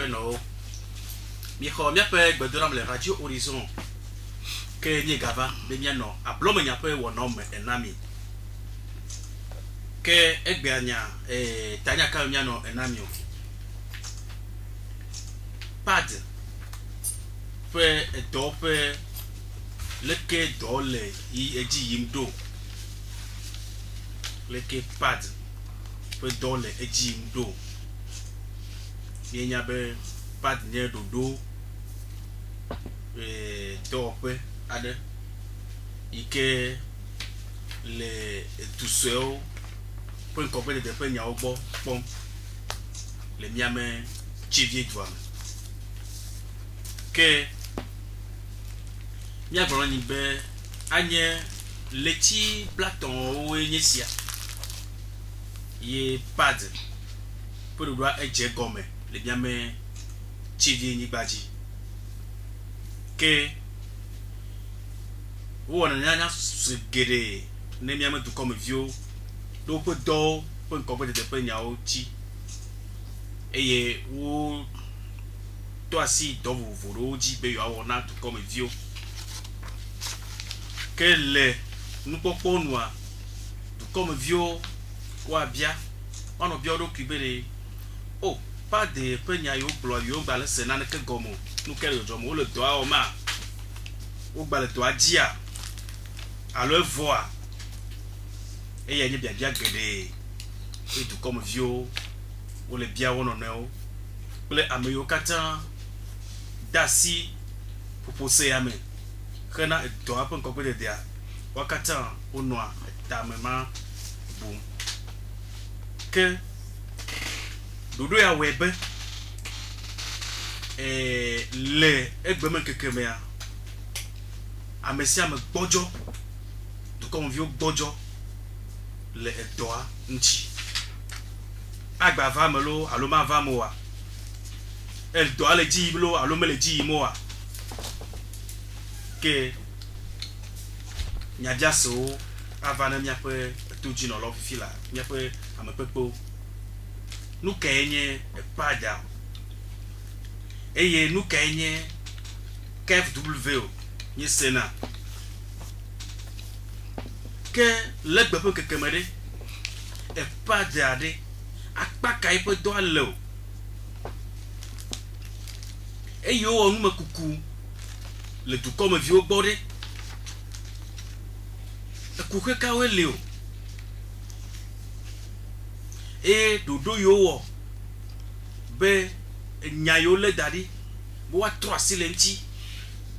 no mi ho mi pe gbedoram le radio horizon ke ni gava be mi no ablo me nya pe wo no me enami ke egbe anya tanya ka mi no enami o pad pe do pe leke dole i eji yimdo leke pad pe dole eji yimdo ni nya be pad ne dodo do pe ade ike le tuseo pour comprendre de pe nya ogbo pom le miame chivie doa que mia gboro ni be anye leti platon o enyesia ye pad pour le droit eje gome le miame chivie ni gbaji que wona nyanya segere ne miame du comme vieux do pe do pour comprendre de pe nya o chi eye wo toi si dans vos voloji be yo awona tout comme vieux que nous pouvons nous tout comme vieux ou bien on a bien occupé oh pas de penya yo blo yo ba le senane ke gomo nous quel jomo o le doa o ma o ba le doa dia à leur voix et y a bien bien gede et tout comme vieux ou le bien on en est le ameyo katan dasi pour poser ame kana to happen ko de dia wakatan onwa ta mema boom que dodo ya webe le egbeme kekeme ya amesi ame gbojo to comme vieux gbojo le edoa nchi agba va melo alo ma va moa el doa le ji blo alo me le ji moa que nyadia so avana mia pe tuji no lo fifi la mia pe amepepo nu kenye pada eye nu kenye KFW ni sena que legbe pe kekemede e pada de akpaka ipe do alo eyo onu mekuku le du comme vieux bordé kuke kawe leo e dodo yo wo be nyayo le dadi bo wa 3 silenti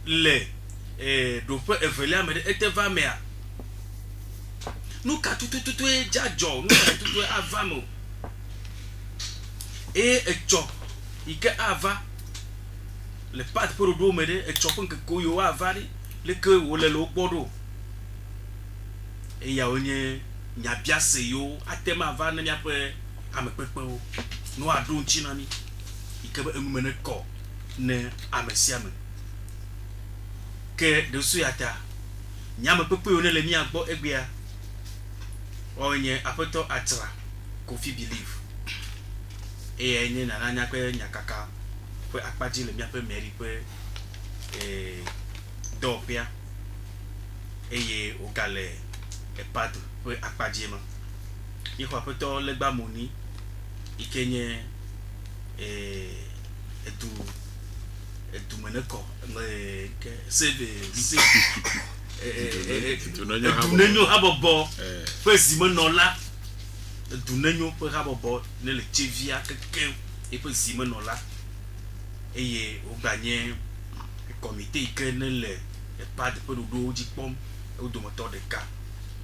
le do pe evelia me ete va mea nu ka tutu e jajo nu ka tutu avamo e echo ike ava le pat pour do me de echo pon ke koyo avari le ke wo le lo gbodo e ya onye nya biase yo atema va na nya pe amepepe o no adon chinami ike be emumene ko ne amesiame ke de su yata nya mepepe o ne le mi agbo egbia onye apeto atra Kofi believe e enye na nya pe nya kaka pe akpaji le mi pe meri pe dopia eye o gale e pad pe akpaji ma yi ko apeto legba moni ikenye etu meneko ke save dunenyo habobo pe zimenola dunenyo pe habobo ne le chevia keke e pe zimenola eye o gagné comité que ne le pas de peu do di pom o do moteur de cas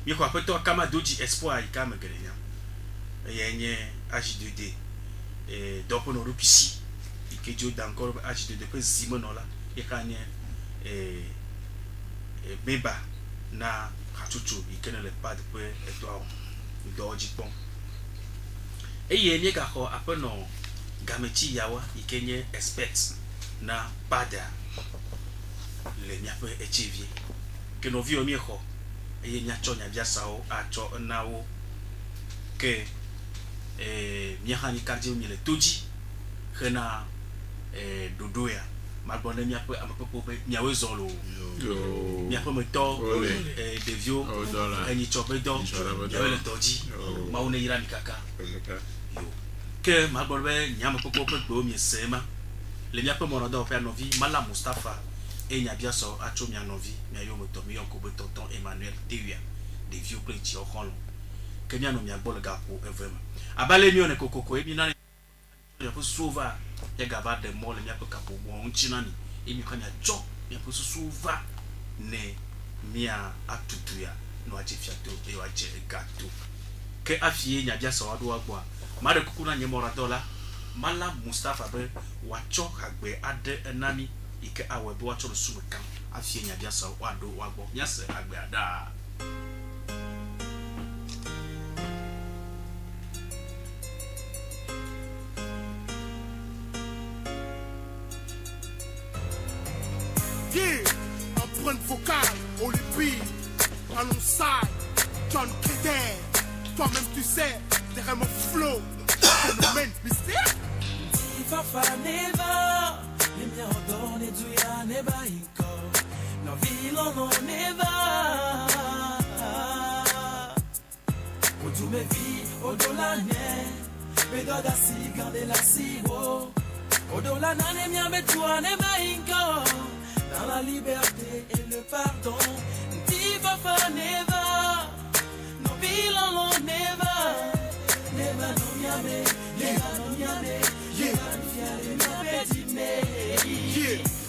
mi ko apeto kama doji espoir i kama genya yenye H2D donc on repisi que Dieu d'encore H2D pe zimenola e kanye beba na hatutu ikene le pas de peu et toi do di pom eye ga ko apeno gamechi yawa ikenye expect na pada le nya pe echivie que no vio miejo eye nya chonya bia sao acho nawo ke nya hani karje mi le toji khena dodo ya magbonne mi ape amapopo pe miawe zolo mi ape meto devio eni chobedo yawe le toji ma one yira mikaka yo ke magbonne nyama popo pe gbo mi sema le mi ape monodo pe anovi mala Mustafa e nya bia so acho mi anovi mi ayo meto mi yonko be tonton Emmanuel Tewia devio pe ti okolo ke mi ano mi agbo le gapo evem abale mi one kokoko e mi na ya po suva ya gaba de mole mi apoka po bon chinani e mi kwanya jo mi apo suva ne mia atutu ya no aje fiato e wa je gato ke afie nya bia so wado agbo ma de kuku na nye moradola mala Mustafa be wacho hagbe ade enani ike awe be wacho sumu kan afie nya bia so wado agbo nya se agbe ada Empreinte vocale, Olympique, Alongside, John Kéder. Toi-même tu sais, derrière mon flow, phénomène mystère. Fafa neva, les miens ordonnent du ya neba inko. No vilo no neva. Odu me vi, odola ne, bedoda si gande la si wo. Odola na ne mia betua neba inko. Dans la liberté et le pardon, Fafa neva, no vilo no neva. Neva no miame, neva no miame.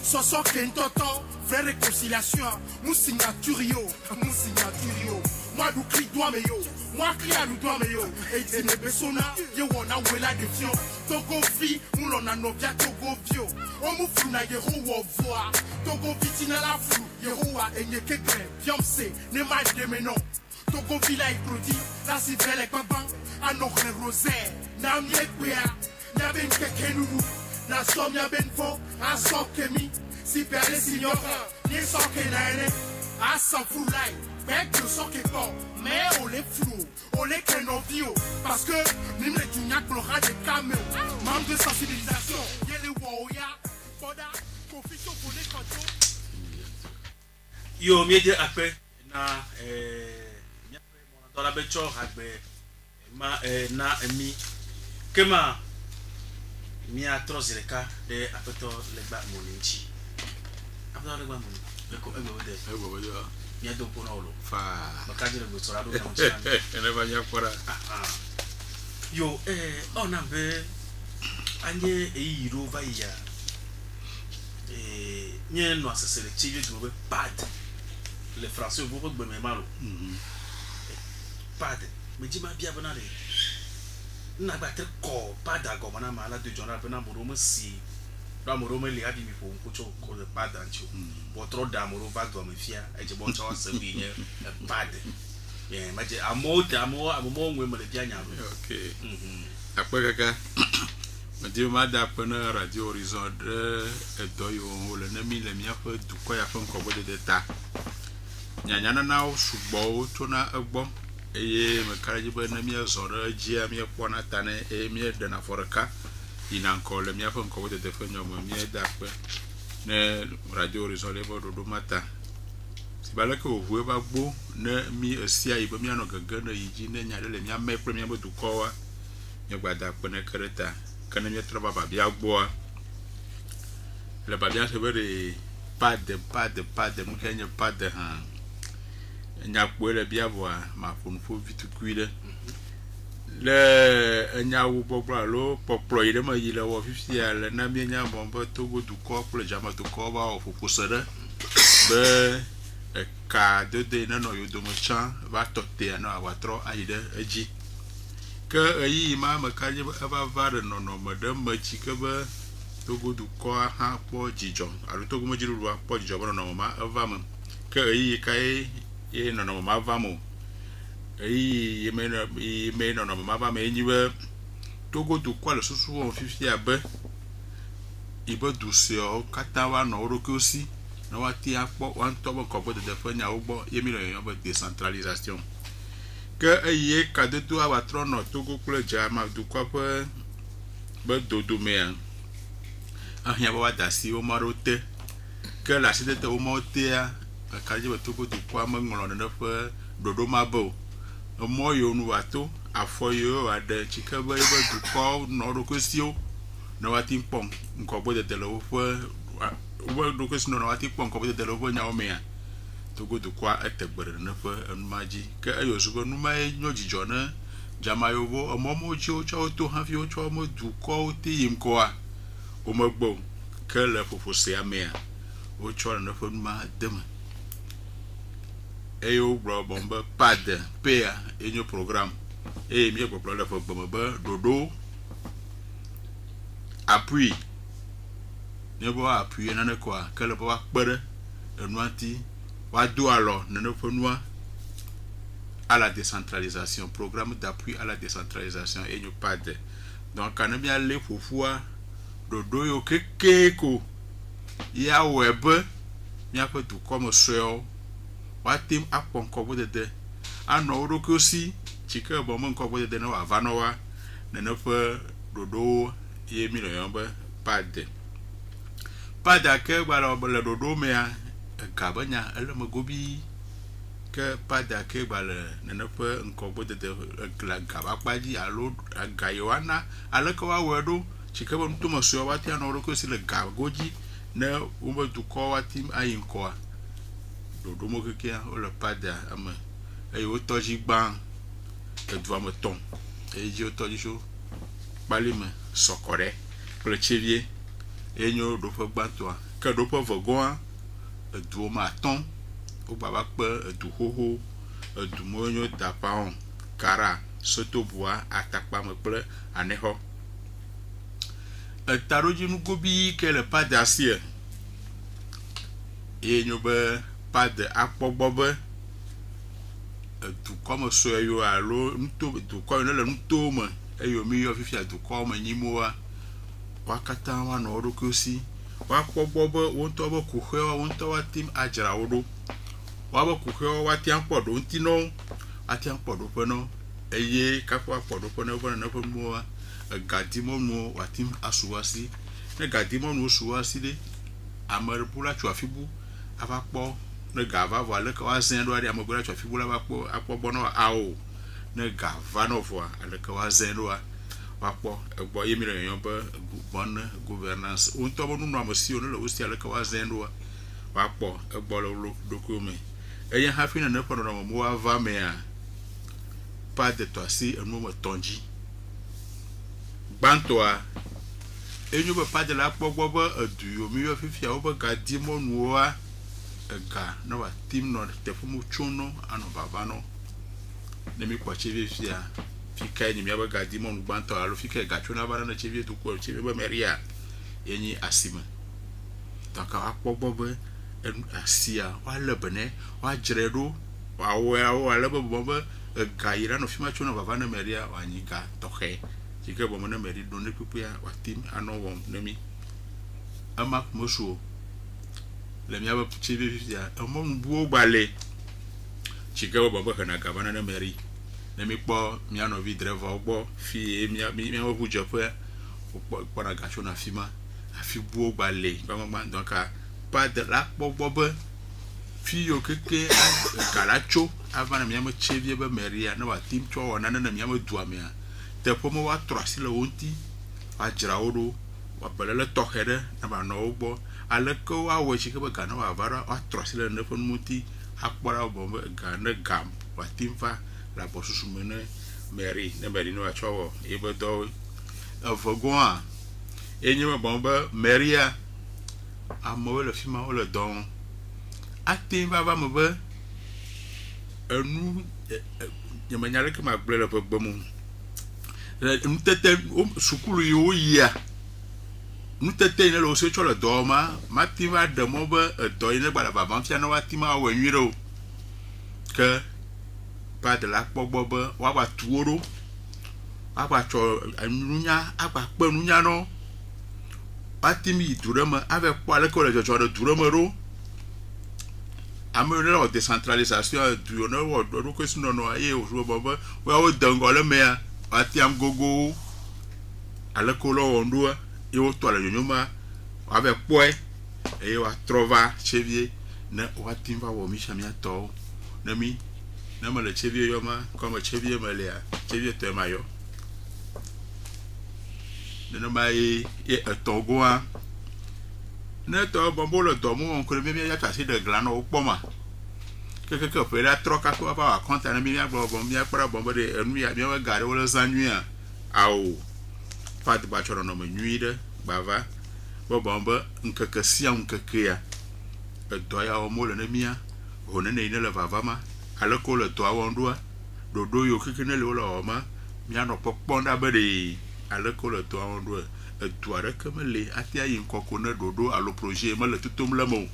Soso Kentoto, vraie réconciliation. Mon signature yo. Moi du cri doigt me yo. Moi cri à doigt me yo. Et c'est mes besona, ye wona wela de fion. Togo fi, mon a novia togo vio. On mou flou na yero wo voa. Togo vitina la flou, yero a enye kekre. Fiancé, ne ma de menon. Togo vila ikrodi, la si vele kwaban. Anokre rosaire, na mie kwea. Na ben kekenuru. Na som ya ben fo, a so kemi. Si perde signora, ni so ke naine. A so fulai, bec de so ke po. Mais on les flou, on les kenovio. Parce que, nim le juniak blora de cameo. Manque de sensibilisation, y'a les woya. Boda, confusion pour les contrôles. Yo, miede akpe, na, miapre mona dola becho akpe, na mi, kema, mia trozireka de apeto legba moninchi apeto legba moni beko ego wede mia do pona olo fa makaje legbo sorado na nchana ene ba nya kwara yo ona be anye eyiro va ya nye no asesele chive do be pad le français vous regbe me malo pad me ji ma bia bana de na ba tre ko pada go mana mala de jona pe na moro mo si da moro mo le abi mi po nko cho ko le pada ncho bo tro da moro va go me fia e je bo cho se bi nye pad ye ma je amo nwe mo le bia nya ro okay akwe kaka me di ma da pe na Radio Horizon de do yo le na mi le mi afa du ko ya fa nko bo de ta nya na o sugbo to na egbo eye me karaji ba na mi azora jia mi pona tane e mi de na foraka ina nko le mi afa nko de fa nyomo mi da pe ne Radio Horizon le bo do mata si bala ko hu ba gbo na mi asia ibo mi ano gaga na yiji na nya le mi ame pre mi bodu ko wa mi gbada pe na kereta kana mi tra baba bia gbo le babia se be de pad mu kenya pad ha nya kpole bia boa ma fonfo vitukuile le nya wo bobra lo poplo ide ma yile wo fifia le na mi nya bomba togo du ko pro jama to ko ba o fokusere be ka de na no yo do mo chan ba tote na wa tro aide eji ke ayi ma ka je ba vare no ma de ma chi ke ba togo du ko ha po jijo alu togo mo jiru wa po jijo ba no ma ava ma ke ayi kai ye no ma vamo ye me no ma va me nyiwe togo du kwa le susu won fifi abe ibo du se o kata wa no ro ke osi na wa ti apo wan to bo ko bo de fanya ugbo ye mi lo bo décentralisation ke ye ka de tu wa trono togo kule jama du kwa pe be dodo me ahia ba dasi o marote ke la site te o motea ka je beto du kwa mangolo na fa dodo mabo o moyo nu wato afoyo ade chika ba du kwa no ro kwesio na wati pom nko bo de telo fa o do kwesio na wati pom ko bo de telo bo nya o mea to go du kwa etegbere na fa maji ke ayo so nu ma nyo jijo na jamayo bo o momo ji o cho to ha fi o cho mo du kwa ti yim ko a o magbo ke le fofose amea o cho na fa ma dem eyo bro bomba pad pea enyo program mi ko pro le fa bomba dodo appui ne bo appui na ne kwa ke le bo akpere enuanti wa do alors ne ne fa noa à la décentralisation, programme d'appui à la décentralisation et nous pas de donc quand on bien les fofua dodo yo kekeko ya web ya peut tout comme so wa tim apon ko bo de ano ro ko si chika bo mon ko bo de no avanowa ne no fa dodo ye mi no yomba pas de ke ba le dodo me ya gabanya ele magobi que pas d'accueil ne peut encore de la gabaji alo gayoana ala ko wawedo chikaba mtumo so wati anoro ko sile gagoji na umba du ko wati ayin ko do mo ke o le pada ama e o toji gban e do amoton e ji o toji so balima sokore le chevier e nyo do fo gbanto ka do po vogon e do ma ton o baba pe du hoho du monyo dapaon kara soto bois atakpa me ple aneho taroji nu gobi ke le pas d'acier e nyo be pas de akpogbobe du comme so yo alo nto du ko no le nto mo e yo mi yo fifia du ko mo nyimoa wakata wa no ro kosi wa kpogbobe won to bo ku hwe won to wa tim ajra wodo waba kuhyo wati ampodo ntino ati ampodo pono eye kapo ampodo pono pono na pomo gadimo no wati asuwasi ne gadimo no suwasi de amarpula chwafibu abapo ne gava voile ka wazen do ari amabula chwafibu la bapo apo bono ao ne gava no voa ale ka wazen do bapo egbo yemire yon ba bonne gouvernance unto bonu no amosi no le osi ale ka wazen do bapo egbo lo dokume eya hafi na ne pono no mo ava mea pas de toi si un moment tonji bantoa enyo be pas de la pogbobo du yo mi yo fifia o be gadi mo nuwa ga no wa tim no te fumu chuno ano baba no ne mi kwa cheve fia fika ni mi be gadi mo nu bantoa lo fika ga chuna bana na cheve to ko cheve be meria yenyi asima taka akpogbobo asia wala bene wa jredo wa wala bomba gaira no fima chuna baba na meria wanyika toke jike bomo na meri donne pupia wa tim ano won nemi ama mosuo le miaba chibe fifia amo buo gbale jike bomo kana gabana na meri nemi po mi ano vi driver ogbo fi mi wo bujo pe po na gacho na fima afi buo gbale bama donc pas de la bobobe fiyo keke kalacho avant na miama chevie be meria na wa tim cho wana na miama duamia te pomo wa trosi le wonti wa jraodo wa belele tohere na ba no ogbo aleko wa we chike be gana wa vara wa trosi le ne fon muti akpora bombe gana gam wa timfa la bosusu mene meri na beli no achowo ebe doavogoa enye bombe meria amo le fima o le don atin baba mo be enu nyamanyale ke magble le gbemu ntete sukulu yo ya ntete ne lo se cho le do ma mativa de mo be do ine gba la baba fia no watima wa nwiro ke pa de la pogbo be wa ba tuoro wa ba cho anunya aba pe nunya no patimi durama avec quoi le collège de durama ro amene la décentralisation du honneur do ko sino no aye o bobo wa o dangole mea atiam gogo ala ko lo ondua e o to ala nyoma avec poe et wa trova chevie ne wa timba wo mi chamia to ne mi na me le chevie yo ma comme chevie me le chevie to ma yo ne ma e togo a ne to bombo le to mo on ko me ya ta si de glano o poma que peut la troca ko ba konta na mi ya bo mi ya para bombo de enu ya mi wa gare wo le sanua ao pat ba choro no me nuide bava bo bombo nkeke sia nkeke ya do ya o mo le na mia o ne ne le vava ma ale ko le to awon do dodo yo keke ne le o ma mi ano poponda be de ale ko le to awon do to are ke me le atia yin kokko na dodo alo projet me le tutum le mo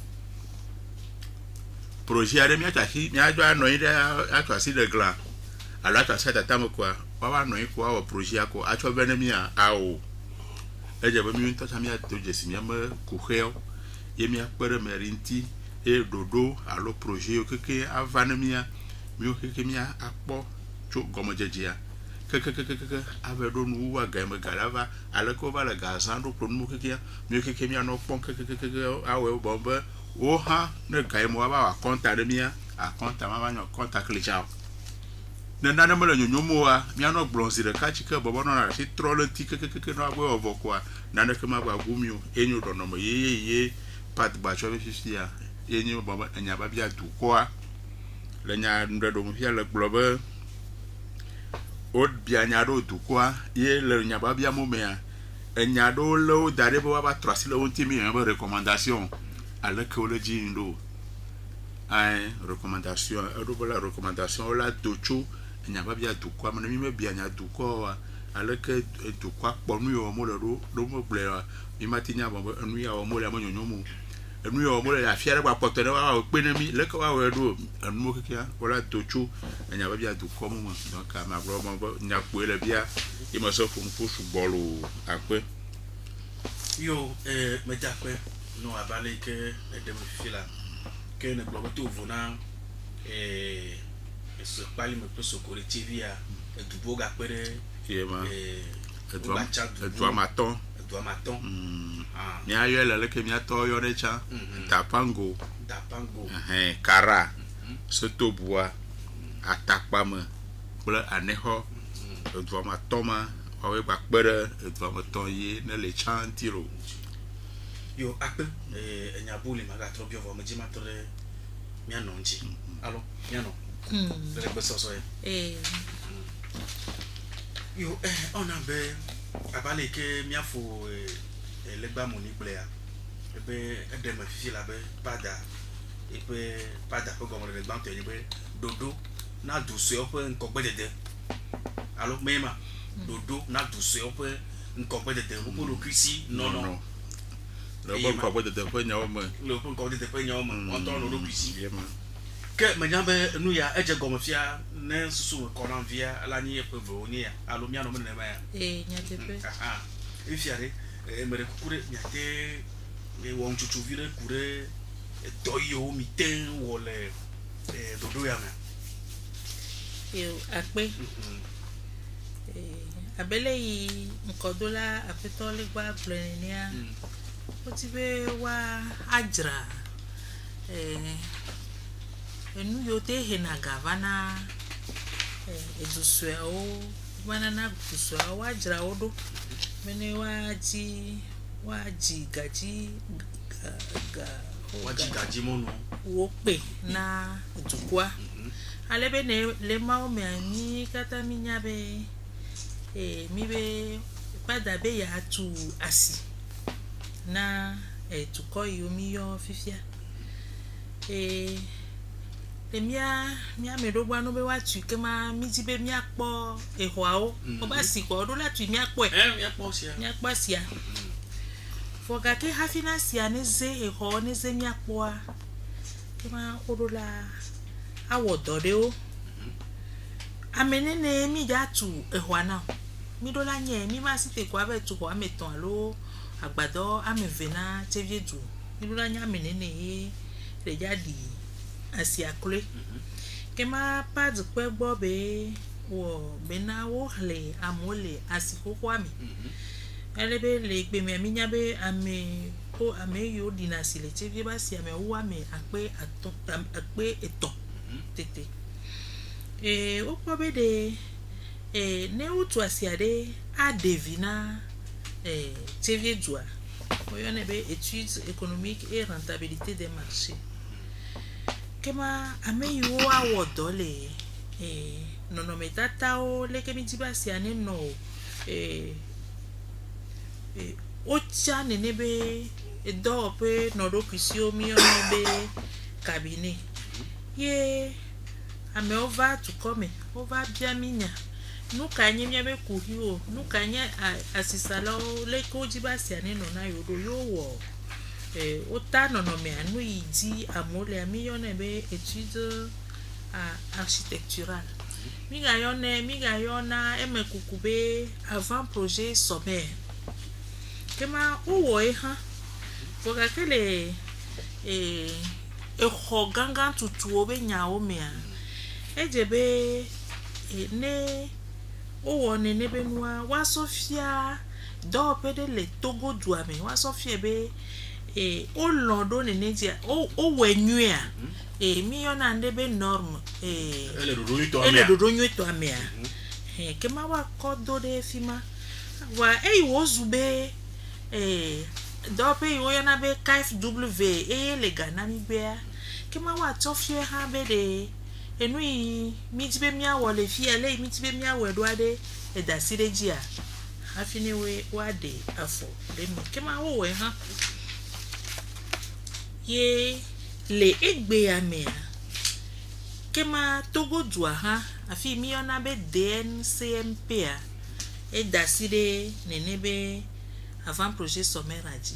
projet are mi atasi mi ajo ano ide atasi de glan ala atasi tata mo kwa wa no iko wa projet ko acho bene mi a o eje be mi nta mi ato jesi mi ma ku heo ye mi akpere merinti e dodo alo projet o keke avana mi a mi o keke mi akpo cho gomo jejia keke ave do nu wa ga me galava ala ko va la gazando pro nu keke mi o keke mi ano pon keke awe bombe o ha ne ga mo wa konta de mi a konta ma nyo konta klechao ne na me le nyonyomo wa mi ano blonzi de ka chike bobo no na si troll ti keke no agwe ovokwa na ne ke ma gwa gumio enyo do no mo ye pat ba cho fifia enyo bobo anya ba bia du kwa le nya ndo do mo fia le globe od bia nya do du kwa ye le nya ba bia mo me a enya do lo dare bo ba trasi le wonti mi ba recommandation ale que le jindo ai recommandation do la recommandation la docho nya ba bia du kwa me mi bia nya du kwa ale que du kwa ponu yo mo le do mo ble mi matinya bo enu ya o mo le mo nyonyomo enu yo mo le la fiere ba potene wa pe na mi le ko wa we do enu mo kikia wala docho nya ba bia du kwa mo donc ma bro mo nya po le bia e mo so fun fu bolo akwe yo me jakwe no abale ke de me fila ke ne blogo to vona so pali me peso ko TV a du boga pere yema do maton ni ayo le ke mi ato yo recha tapango kara sotobua atakpame kple aneho do matoma awe ba pere do maton ye ne le chantiro yo akpe enya boli maga trobio vo meji matore mia nonji alo mia no le beso so yo on a be abale ke mia fo le gba moni plea ebe edem fifi la be pada epe pada ko gomo le gba to be dodo na dusu ope nko gbedede alo mema dodo na dusu ope nko gbedede ko lo krisi no le bon ko de pe nya o me le bon ko de pe nya o me on ton lo krisi ke me nya be nu ya eje gomo fia ne susu ko na via ala ni e pe vo ni ya alo mia no me ne ba ya nya de pe e fiare me re kure nya te e won chuchu vire kure do yo mi ten wole dodo ya me yo akpe abele yi nkodola afeto le gba plenia o ti be wa ajra enu yo te hena gavana eduswe o banana duswe o ajra odo mene waji gaji gaji mono wo pe na dukwa alebe ne le ma o me ani kata mi nyabe mi be pada be ya tu asi na tukọ yomi yo fifia le mia me do gba no be wa tu ke ma mi ti be mi apo ehwa o ba si ko do la tu mi apo mi apo sia fo ga ke hafina sia ne ze ehwa ne ze mi apo a ke ma odo la awo do de o amenene mi ja tu ehwa na mi do la nye mi ma si te kwa be tu ko ameton alo agbado amevena tevie du nilula nya menene le jadi asi akule kema pad pe gbo be wo bena wo le amole asi koko ami elebe le gbe mi nya be ame o ameyo dinasile TV ba si ame wo ame akpe eto tete o kwa be de ne utu asiade a devina TV dua o yo ne be études économiques et rentabilité des marchés kema ameyo awodo le nono metata o le kemi diba si ane no o tia nene be do pe no do kisio mi ono be cabinet ye ame over to come over bia minya nu kanye mia be kuhio nu kanye asisala le ko diba si ane no na yodo yo wo o ta nono me anu idi amole ami yo ne be étude architecturale miga yona emekukube avant projet sommaire kema uwo ha foka kele gangan tutu obe nyao mea ejebe ne uwo ne benua wa sofia do pede le Togo duame wa sofia be o londo ne dia o wenua mi yona ndebe norme ele dodo nyuto amea kema wa kodo de fima wa wozube do pe yo yana be KFW le Ghana mi be kema wa tofie ha be de enui mi tibe mi awole fi ele mi tibe mi awedo ade edasire gia afini we wade afo de mi kema wo we ha ye le egbe amea kema Togo dua ha afi mi ona be DNCMP a edasire nenebe avant projet sommaire aji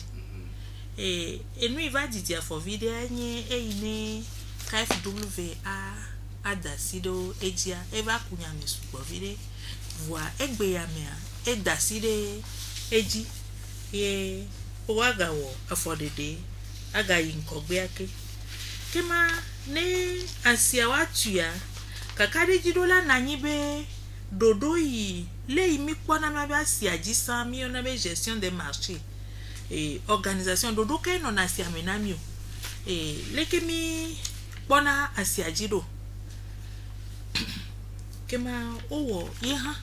enu va didia for video nye ine KFW a dasido ejia eva kunya mesupo vide voa egbe amea edasire eji ye owagawo afodede agayi nkogbe ake kema ne asia watu ya kakade jidola nanyibe dodo yi le imi kwana ma ba si ajisa mi ona be gestion des marchés organisation dodo ke no na si amenamio le kemi bona asia jido kema owo ye ha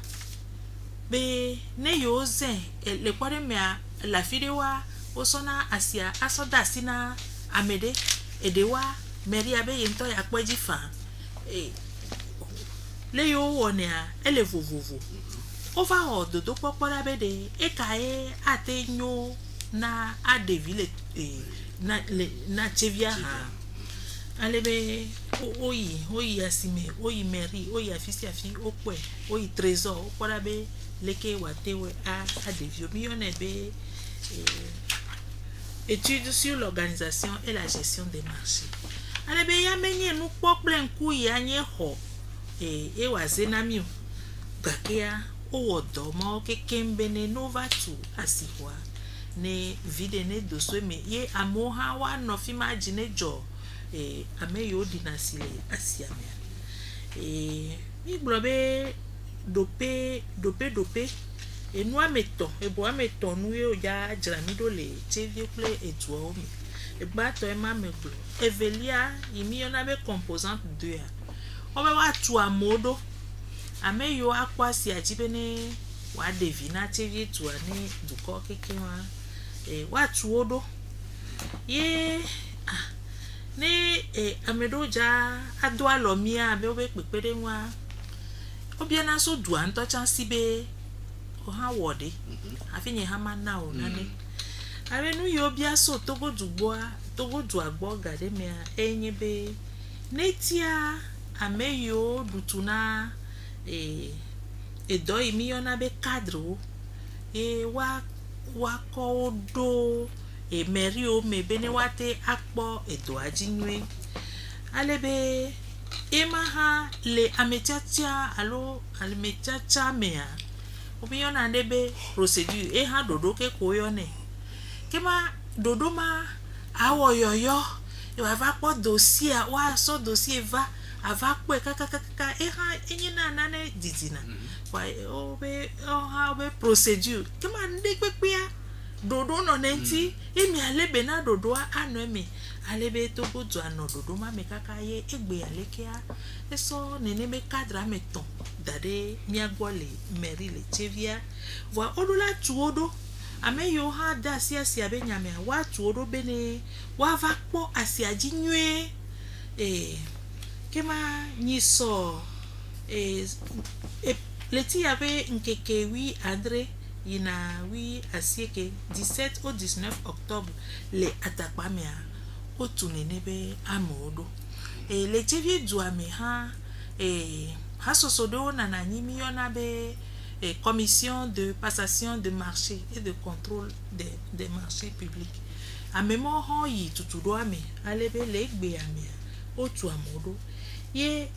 be ne yoze le kware me la fidewa osona asia asoda sina amede edewa meria be yento ya kweji fa le yo wone a ele vovovo overall dodo popora be de ekae atenyo na adevile na chevia ha alebe oyi asime oyi meri oyi afisi afi okwe oyi trésor popora be leke watewe a devio millionnaire be études sur l'organisation et la gestion des marchés. Alebe ya menye nu problem ku ya nye ho wazenamio gakia owodo ma okekembe ne novatu asiwa ne vide ne doso me ye amoha wa no fi magine jo ameyo dinasile asiamia mi globe dope enu ameto ebo ameto nu yo ja jramido le TV play etuo mi egbato ema meglo evelia imi ona be composante 2 obe wa tu amodo ameyo akwasi ajibene wa devina TV tu ani duko kekewa wa tu odo ye ne amedo ja adwa lomia be obe pepere nwa obiana so duan to chansi be ha wode afinye ha mana o nane arenu yo bia so Togo du agbo gade me enyebe netia ameyo dutuna edo imiona be cadre wa kodo meri o me bene wate akpo edo ajinwe alebe emaha le amechacha alo almechacha mea obiona ndebe procedure ha dodo ke koyone kema dodo ma awo yoyo va po dossier wa so dossier va ava po kaka ha enyina nane didina wa obe procedure kema ndekpepia dodo no nenti emi alebe na dodo ano emi alebe to bodu ano dodo ma me kaka ye egbe alekea eso nene me cadre meton dade miagole meri le chevia voi odula tuodo ame yo ha da sia be nyame wa tuodo bene wa va po asiaji nwe kema nyiso leti yabe nkeke wi André ina wi asieke 17 au 19 octobre le atakpamia otunenebe amodo le chevie duame ha ha sosodo na nyimi yona be commission de passation de marché et de contrôle des marchés publics amemo ho yi tutudo ame alebe le gbe ame otu amodo ye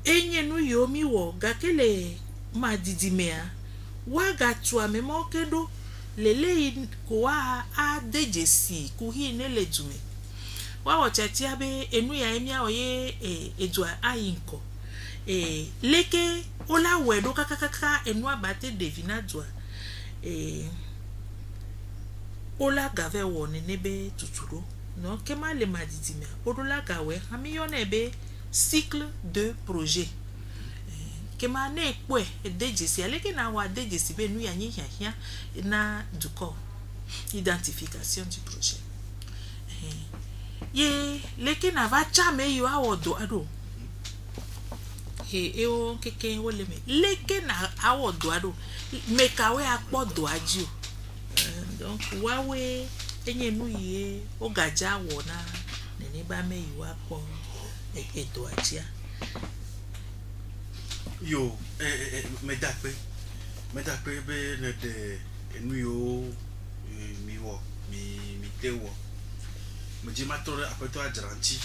enye nu yomi wo gakele ma didimea wa gatu amemo kedo lele ko wa a dejesi ku hi ne ledume wa wo chati abe enu ya emia oye edua ayinko leke ola wedo kakakaka enu abate devina dua ola gave woni nebe tuturo no kema le madidimea odola gawe hamiyona ebe cycle de projet kema na ekwe dejesi aleke na wa dejesi be nu ya nyihia na duko identification du projet ye leke na va chame yo awodo ado o keke wole me leke na awodo ado mekawe akpodo aji donc wawe enye nu ye o gaja wona nene ba me yo akpo edo ajia yo me dape be ne de enu yo mi tewo me jimatoro apeto adranti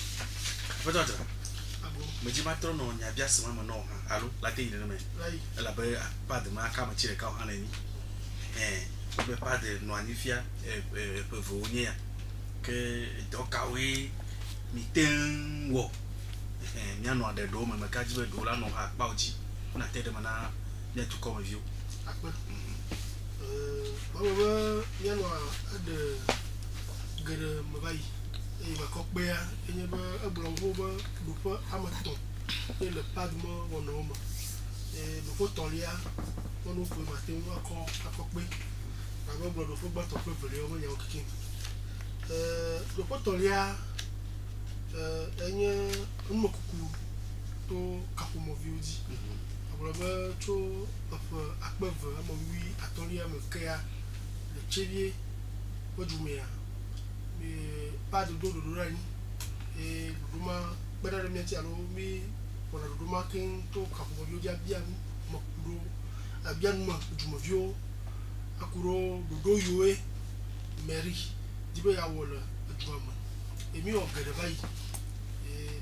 apeto adra me jimatoro no nya bia sema mo no ha alo la te ine me la be pa de ma ka ma chire ka ha na ni be pa de no anifia pe vo nya ke do kawe mi tenwo nya no ade do me ka jibe do la no ha pa oji na te de mana nya to come view akpa baba nya no ade gere mabai ma kokbea enye ba ablongo ba do fa amaton et le padmo wonoma do fo tolia wonu fo matin wa ko akokbe baba blo do fo ba to pe bele o nya okikin do fo tolia enye nmokuku to kapomo viodi abloba to akpeve amowi atolia me kaya le chevie odumea pas de dos de rani et duma bada de meti alo mi wala duma kin to kapo yo dia bia mo do abia numa duma vio akuro do yoe meri dibe ya wala duma e mi o gede bai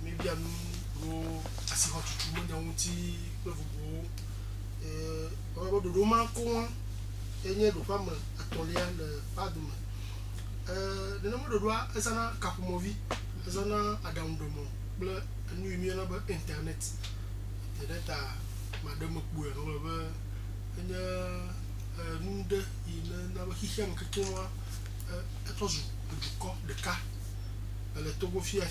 mi bia nu ro asi ho tutu mo nyawo ti pevugo o do duma ko enye do fama atolia le paduma de namo do doa esana kapomovi esana adamdomo ble nu mi na ba internet data madame kbuya no ba enya nunde ina na ba hiham kekenwa etozu duko de ka le togo fia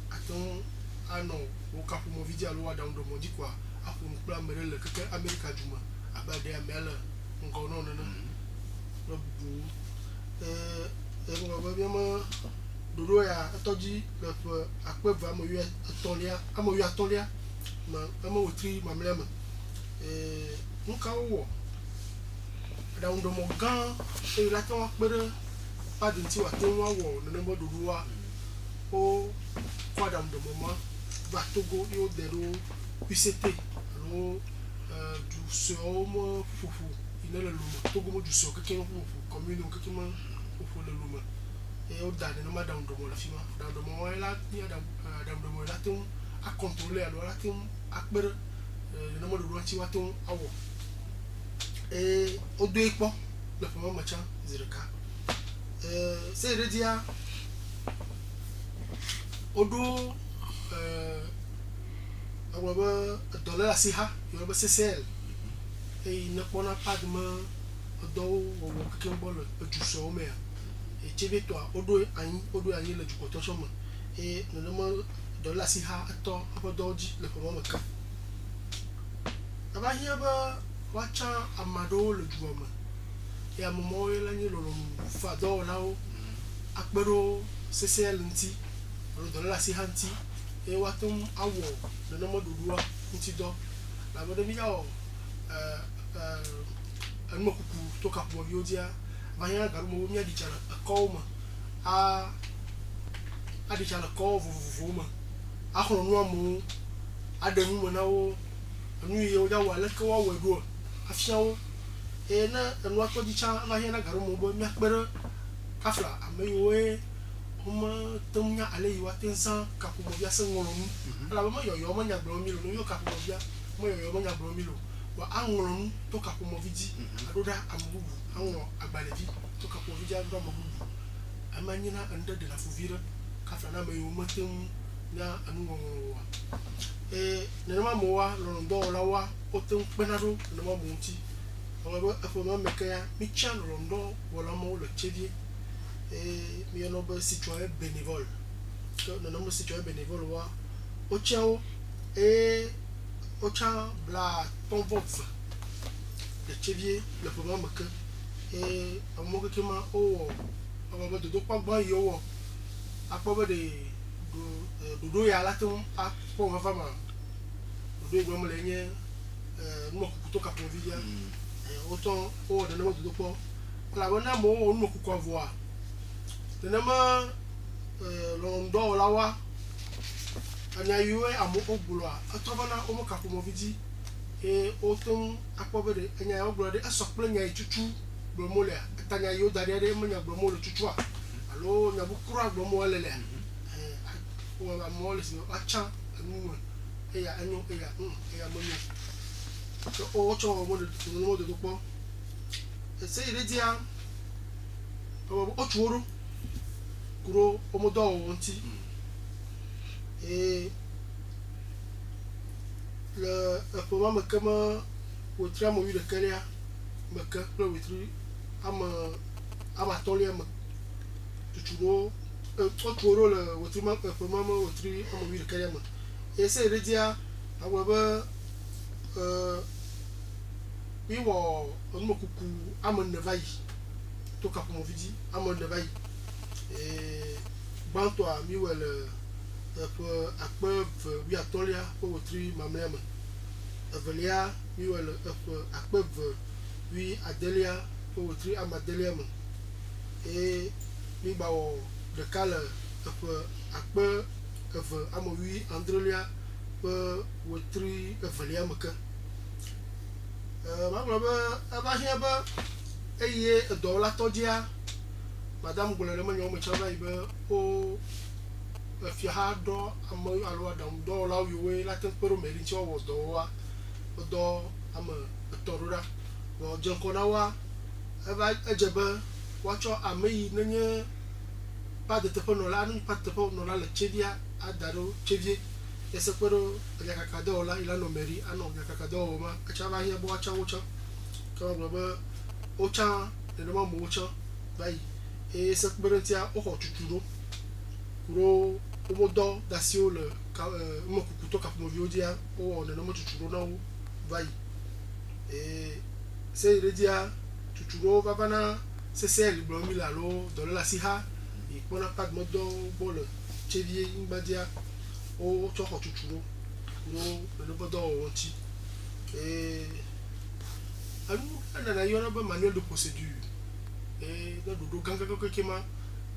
aton ano o kapomovi dia lo adamdomo di kwa apo nkla mere le keke America duma abade amela ngono nana no bu baba biama dodo ya atoji le akpeva amoyu atolia ma amotri mamlema nka wo da ndo mo gan la ton pere pa de ti wa ton wa wo no mo dodo wa o kwa da ndo mo ma va togo yo dero UCT no du so mo fufu ina le lumo togo mo du so keke mo fufu commune keke mo fufu le lumo et au dernier no madame de mo la fima dans de mo la ni madame de mo la ton a contrôler alors la ton a pere le nom de lo ti wa ton awo et au deux po le fama machan zirka c'est de dia odo awaba dollar siha yo ba CCL et il ne pona pas de do wo ke bol du so me e chebe to odo anyi le jukoto so mo e no mo do la si ha to abodoji le ko mo ka aba hia ba wacha amado le juoma e amomo la ni lo fa do la o akpero CCL nti do la si ha nti e watum awo no mo dudua nti do la bodo mi ya o anmo kuku to ka mo yodia banya garu mo mi adichala akoma adichala ko vuvuma ahoro no amu adanu mo na wo anu ye o ja wale ko wa wedo afiawo e na anu akọ dicha banya na garu mo bo mi akpere kafla ameyoe uma tumunya ale yiwa tensa ka ko mo bia se ngoro mu ala mo yo mo nya bro mi lo yo ka ko mo bia mo yo mo nya bro mi lo wa angoro to ka ko mo vidi adoda amubu anwo agbalevi to ka ko vidi adoda amubu amanyina ande de la fuvira kafla na meyo matem na anu ngoro wa ne ma mo wa lo ndo la wa o tem penado ne ma mo nti o afo ma mekaya mi chan lo ndo wala mo le chedie mi yo no be citoyen bénévole que no no citoyen bénévole wa o chao o cha bla ton vote le chevier le programme que amo que ma o amo de do pa gba yo wo apo be de do ya la ton a po ma fama do gbo mo le yen no ku to ka po via o ton o de no do po la bona mo o no ku ko voir tenema londo lawa anya yue amu ogbulwa atobana omo kapomo vidi o ton akpobere anya ogbulwa de asokple nya chuchu gbomole atanya yo dariere manya gbomole chuchu alo nya bukura gbomole le o amole si acha anu ya anyo ya monyo so o cho mo de dopo ese ire dia o chuoro kuro omodo wonti le programme comme wotria mo yule kelia meka le wotri ama tolia me tuchuro otoro le wotri ma programme wotri ama yule kelia me ese redia awaba biwo onmo kuku ama nevai to ka mo vidi ama nevai banto a mi wele akpe vi atolia po wotri mamlema evelia mi wele akpe vi adelia po wotri amadelia me mi bawo de kale akpe eve amowi andrelia po wotri evelia meke mamlema abahia ba eye edola todia madame golele ma nyomo chaba ibe o fi ha do amo alo adam do la wiwe la tempero meri chi o do wa do am torura wo jonko na wa eba ejebe wacho ameyi nenye pas de tepo no la ni pas de tepo no la le chedia adaro chevie ese pero ya kakado la ila no meri ano ya kakado ma chaba hia bo wacha wucho ko gobe ocha de no mo wucho bai ese berentia o hotuturo kuro omodo dasio le mo kukuto ka mo viodia o ne no mo tuturo na vai se redia tuturo babana CCL blomi la lo do la siha e pona pas modo bol chevie imbadia o to hotuturo kuro no bodo wonti anu na yona ba manuel de procédure do ganga ko kema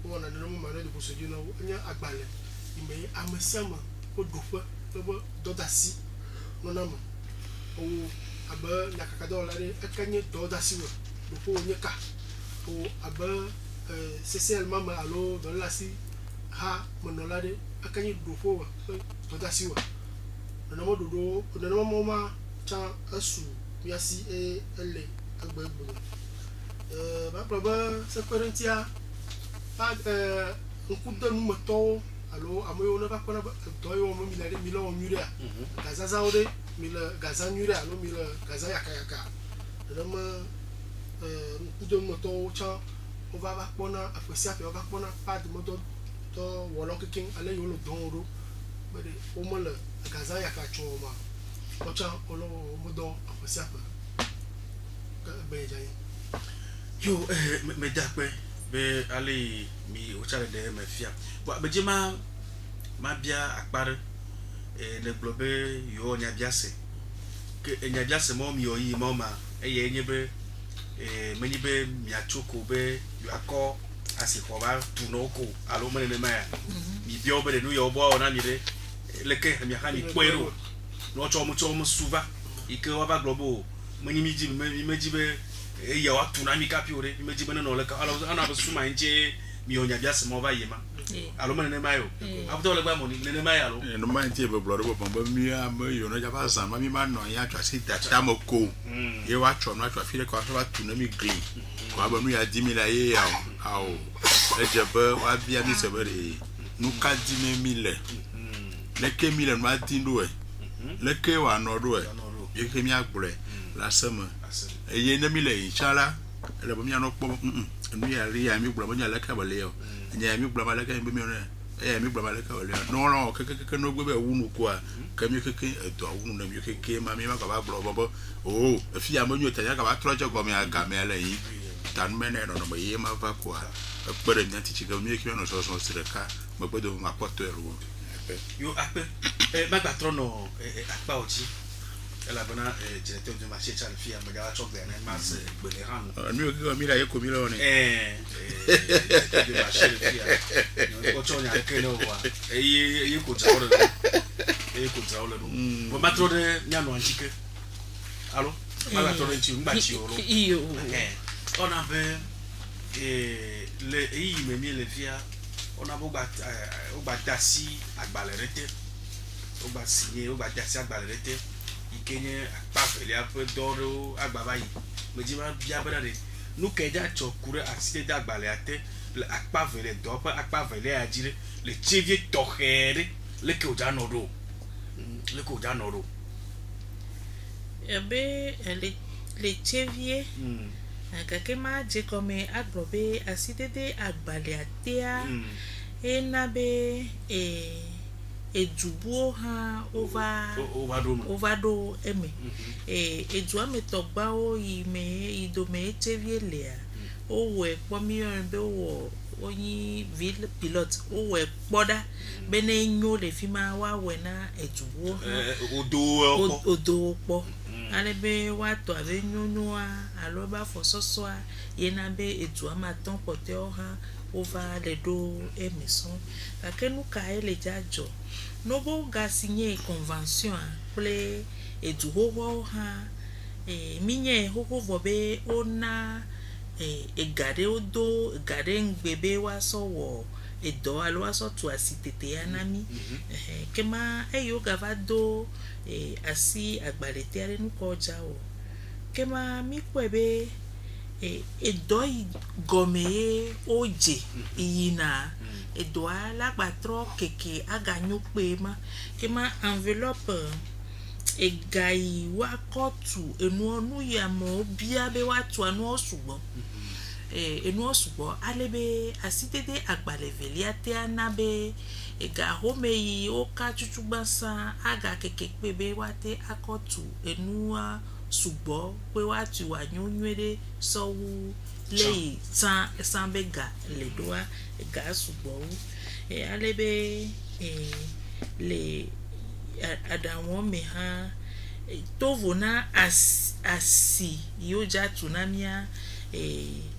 wona no manuel de procédure na anya agbale ime amasiama o dofa do dasi no na mo o aba na kakado la re akanye do dasi wo do ko nyeka o aba CCL mama alo do la si ha monola de akanye do fo do dasi wo no mo do no mo ma cha asu biasi ele agbegbo ba proba se parentia pa nkudo nu moto alo amoyo na ba kona do yo mo milare milo muria gaza zaure mila gaza muria alo mila gaza yaka no ma nous moto cha on va prendre apprécier on va prendre pas de moto to wolo kikin ale yo lo don ro mais au moins le gaza ya ka choma o cha olo modo apprécier ben jai yo me dakwe be ale mi o cha de me fia bo be jema ma bia akpare le globe yo nya bia se ke nya bia se mo mi o yi mo ma eye nyebe menibe miachoko be yo akọ asikoba tunoko alo mene ma mi bio be no yo bo na mi de leke mi ha mi kwero no chomo suva ike wa ba globo meni mi ji meji be ya wa tuna mi kapiore mi meji be no leka alo ana ba suma nje mi onya bia se mo ba yema alo mene ma yo abuto le gba mo ni ne ma ya lo no ma nje be blodo bo bomba mi am yo no ja ba san ma mi ma no ya twa si ta mo ko ye wa twa no twa fire ko ba tuna mi gri ko ba nu ya 10000 la ye ya ao e je be wa bia mi se be re nu ka 10000 le ke 1000 no atindo e le ke wa no do e ye ke mi agbure la sama e ye na mi le inshallah le bo mi ano po nu ya ri ya mi gbura mo nya le ka ba le yo nya mi gbura ba le ka mi mi mi gbura ba le ka le no ke no gbe be wunu ko a ka mi ke do wunu na mi ke ma mi ma ka ba gbura bo o fi ya mo nyu ta ya ka ba troje go mi aga me le yi tan me ne no no ye ma va ko a pere mi anti chiga mi ke no so sire ka mo gbedo ma poto eru yo ape ma gba trono apa oji ela bona directeur du marché cha fi am ga chok de na ma se gbele han mi o ki mi la ye ko mi lo ni du marché fi a ko chonya ke no wa ye ko traole ko traole no mo ma tro de nya no anjike allo ma ga tro de chi ngba chi oro iyo on avait le yi me mi le fia on a bo gba dasi agbalerete o gba signé o gba dasi agbalerete ikenye akpavele ape doro agbaba yi meji ma bia brade nu keja chokure accident agbale ate le akpavele do pa akpavele ajire le chevie tohere le ke oja nodo ebe le chevie akake ma je comme aglobe accident agbale atea enabe edubuo ha ovado eme edu ametogba o ime idome echevielea o we pomion be wo onyi ville pilote o we poda bene nyo le fima wa we na edubuo odo po alebe wa to ave nyonyo alo ba fososo yena be edu amaton pote o ha over le do emission akenu ka ele jajo no bo ga signer convention pour les eduho ha minye hoko vobe ona egade odo egade ngbebe wa sowo edo alo wa so tu asitete anami kema eyo gavado asi agbalete are nu ko ja o kema mi kwebe edo gome oje iyina edo ala patro keke aganyo pe ma kema enveloppe egai wa kotu enu onu ya mo bia be wa tu anu osugbo enu osugbo alebe asitede agbaleveli ate anabe ega homeyi o ka chuchugbansa aga keke pe be wa te akotu enu sugbo pe wa tu wa nyonwere sowu le san bega le doa ga sugbo alebe le adawon me ha tovo na asi yoja tunamia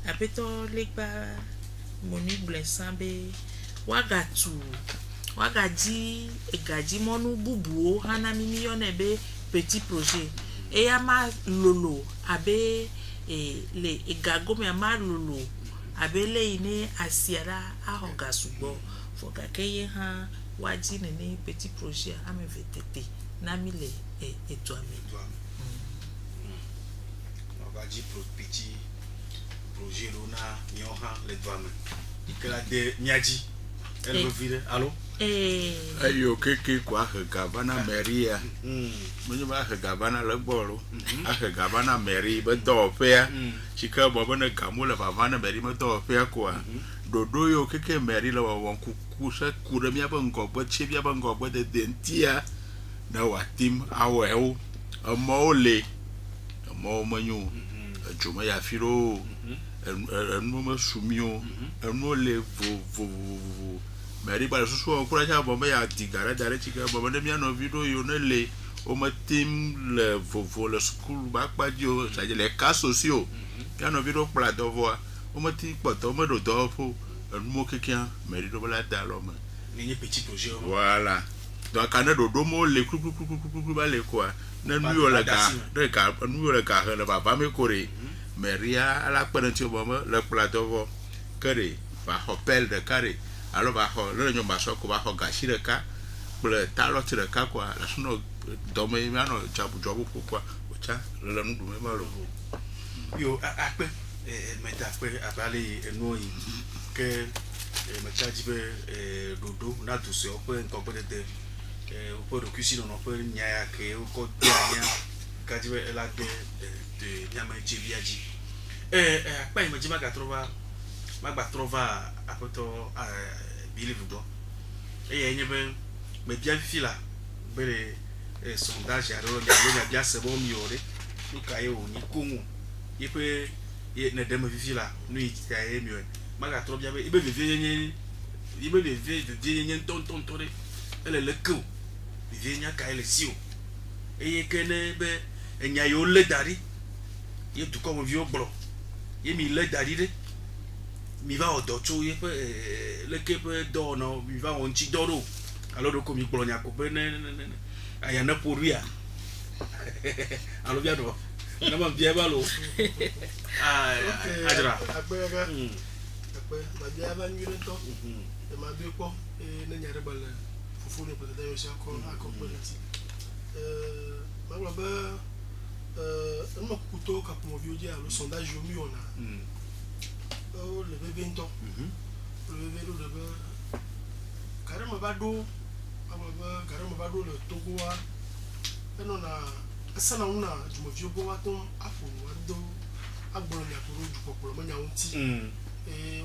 apeto legba moni blesambe wagaji egaji monu bubuo hana million ebe petit projet eya ma lolo abe le egagome ama lolo abe le ine asiara ahoga sugbo foga keye ha waji nene petit projet ame vetete na mi le eto ame waji petit projet lona nyoha le doame ikela de nyaji Elle me vire. Allô? Ayo keke kwa gavana Maria. Munyo ba gavana le bolo. Gavana Mary be do fe. Chika bobo na gamula gavana Mary me do fe kwa. Dodo yo keke Mary le won kukusa kure mi abango bo chebi abango bo de dentia na watim awel. Amole. Amo manyu. Joma ya firo. Enu me sumio. Enu le vo. Mary ba so okura cha bomba ya digara dare chika bomba de mi no video yo ne le o ma team le vovo le school ba padio ça les cas sociaux ya no video pla do vo o ma ti poto mo do do fo mo kekian Mary do la da lo ma ni petit projet voilà donc quand do mo le kru ba le quoi na nu yo la ga de ka nu yo la ga le ba me kore Mary ala parenti bomba le pla do vo kare ba hopel de kare alors va le nyomba soko va ho gashi de ka ple talot de ka kwa la suno do me no chabu jobu kwa ocha le nu me malo yo akpe meta akpe abale eno yi ke meta jibe dodo na to se ope nko pe de ope do kusi no ope nya ya ke o ko dia ka jibe la de nyama chibiaji akpe me jima ga trova magba trova apoto believe do yenye be me bia fila bere sondage aro ya bia sebo mi ore ni kai o ni kungu yepe ye na dem fila no yita ye mi o maga trova bia be ibe vivie yenye ibe vivie yenye tonton tore ele le ku vivie nya kai le sio eye kene be enya yo le dari ye du ko mo vi o gbro ye mi le dari de mi va au docho ye l'équipe do no mi va on ci doro alors ko mi polonia ko ne aya na poria alors bien do na ma bien balo ajra akpega ma bien ba nyu to e ma bi ko na nyare bal fufu ne peut être encore politique ma ba ma kuto ka mo vieux dia le sondage yo mi on a oh le bébé into le bébé do le carrément bado carrément bado le togo wa eno na asana una jumo vi ogo wa ton afu wado agboro ni akoro ju popolo mo nya unti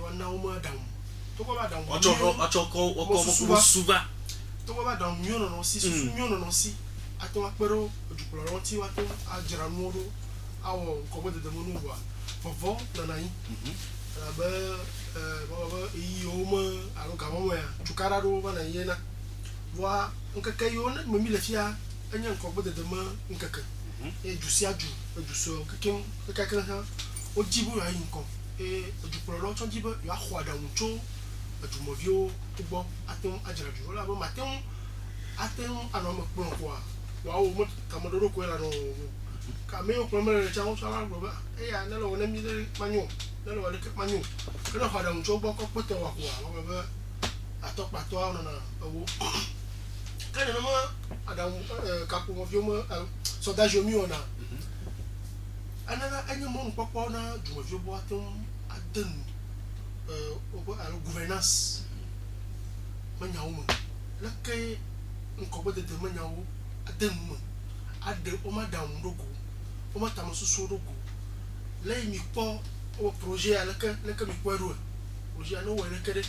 wana o ma down togo ba down ochoko mo suva togo ba down nyono no si susu nyono no si ato akpero ojupolo ronti wa ton ajra nuodo awo ko bo de mo no wa vovo na nai ba iyo ma alo ka mo ya tukara do bana yena wa nkaka yo na mo mi le fia anya nko bo de ma nkaka jusi aju juso kakem kaka ha o jibu ya nko ojupolo lo ton jibu yo ahwada uncho ajumovio ugbo atem ajara ju la ba matem ano mo pon kwa wa o mo kamodoro ko la no ka me o problème le chango sala ba ya na lo na mi le manyo na lo le manyo kana hwada uncho gbo ko poto wa kwa ba atokpa to ona na owo kana no mo adam ka ko mo vi mo sondage mi ona anana anyo mo popo na jumovio bo atem aden à la gouvernance manyawo la kay nko bote de manyawo adem ade o madam rogo o matam susu rogo lay mi po o projet ala ka mi kwero projet no wele kede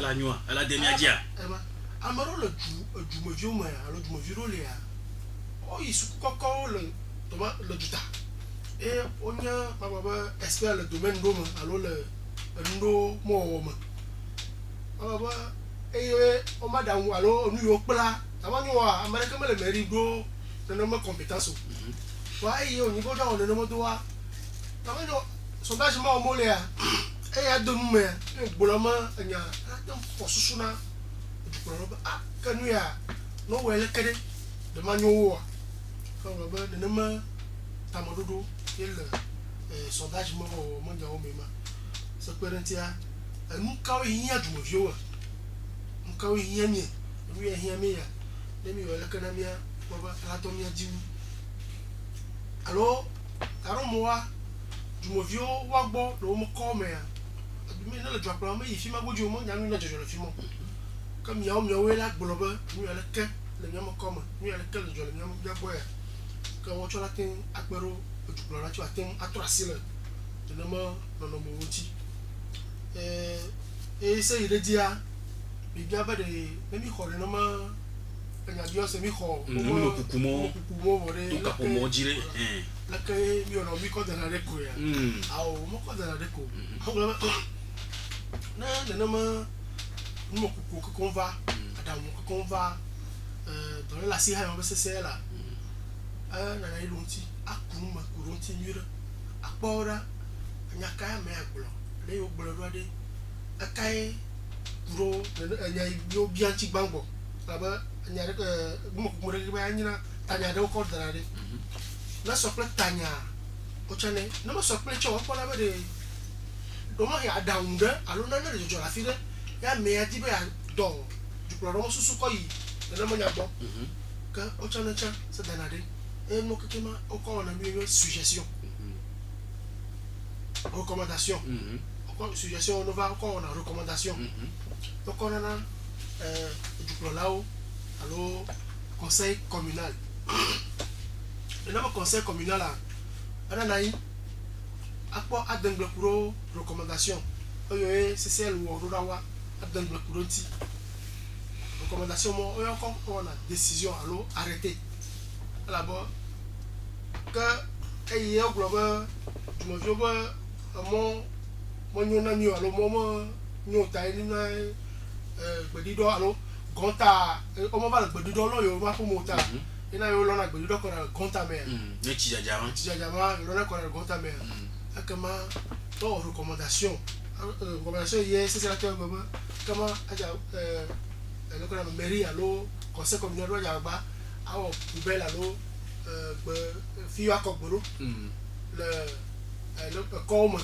la nyua ala de miadia amaro le ju mo vieux ma alo ju mo vieux le ya o isu kokko le toma le juta et onya baba expert le domaine do alo le ndo mo ma aba o madam alo onu yo pla tawanyo wa america mele meri do na ma compétence wa oni bo da on no do wa tawanyo sondage ma o mo le ya ya do mu me gboloma anya tam posusuna du gboloma kanu ya no wele kede de manyo wa ko ba de ma tamadodo il sondage mo nya o me ma so parentia nunca o hinha de movio nunca o hinha minha eu ia hinha minha demi wala kana minha baba rato minha diu allo caro moa de movio wagbo do mo come a me na le drop me ifi ma goju mo nya na jojo le fi mo comme miawo la gbolobe mi ala ke le nyama koma mi ala ke le jole nyama bia boya ka wo chola tin akpero ojuklo la chwa tin atrasile de nama no mo wuti se ire dia bi bia ba de mi khore nama anya dio se mi kho mo kukumo bore to ka pomo jire la ke mi ono mi ko de na reko ya au mo ko de na reko na de nama mo kuku ko va adamu ko va dans la sira on va se c'est là na na ilunti akuma kurunti nyira akpora nyaka me agbo le yo gboro ro de akai kuro anya yo bianchi gbangbo aba anya de mo ko re ba anyina tanya de ko dara de na sokle tanya o chane na mo sokle cho ko na be de do ma ya daunde alo na na de jo la fide ya me ya dibe do du pro susu ko yi na mo nya bo ka o chane cha se dana de mo que ma o ko na mi suggestion recommandation suggestion on va encore on a recommandation donc on a du pro là-haut allo conseil communal et dans le conseil communal là on a naï akpo adengle pro recommandation oyo c'est celle où on doit adengle pro ti recommandation mo oyo ko on a décision allo arrêter là-bas que et globe du mo vio ba mo nyona mi allo mo nyota ni na gbedido allo gonta o mo ba gbedido lo yo ma ko mota ina yo lo na gbedido ko na gonta me ne tijajama yo na ko na gonta me akama to recommandation yes c'est la que comment aja le ko na mairie allo conseil communal do ja gba awo poubelle allo fi akogboro le comme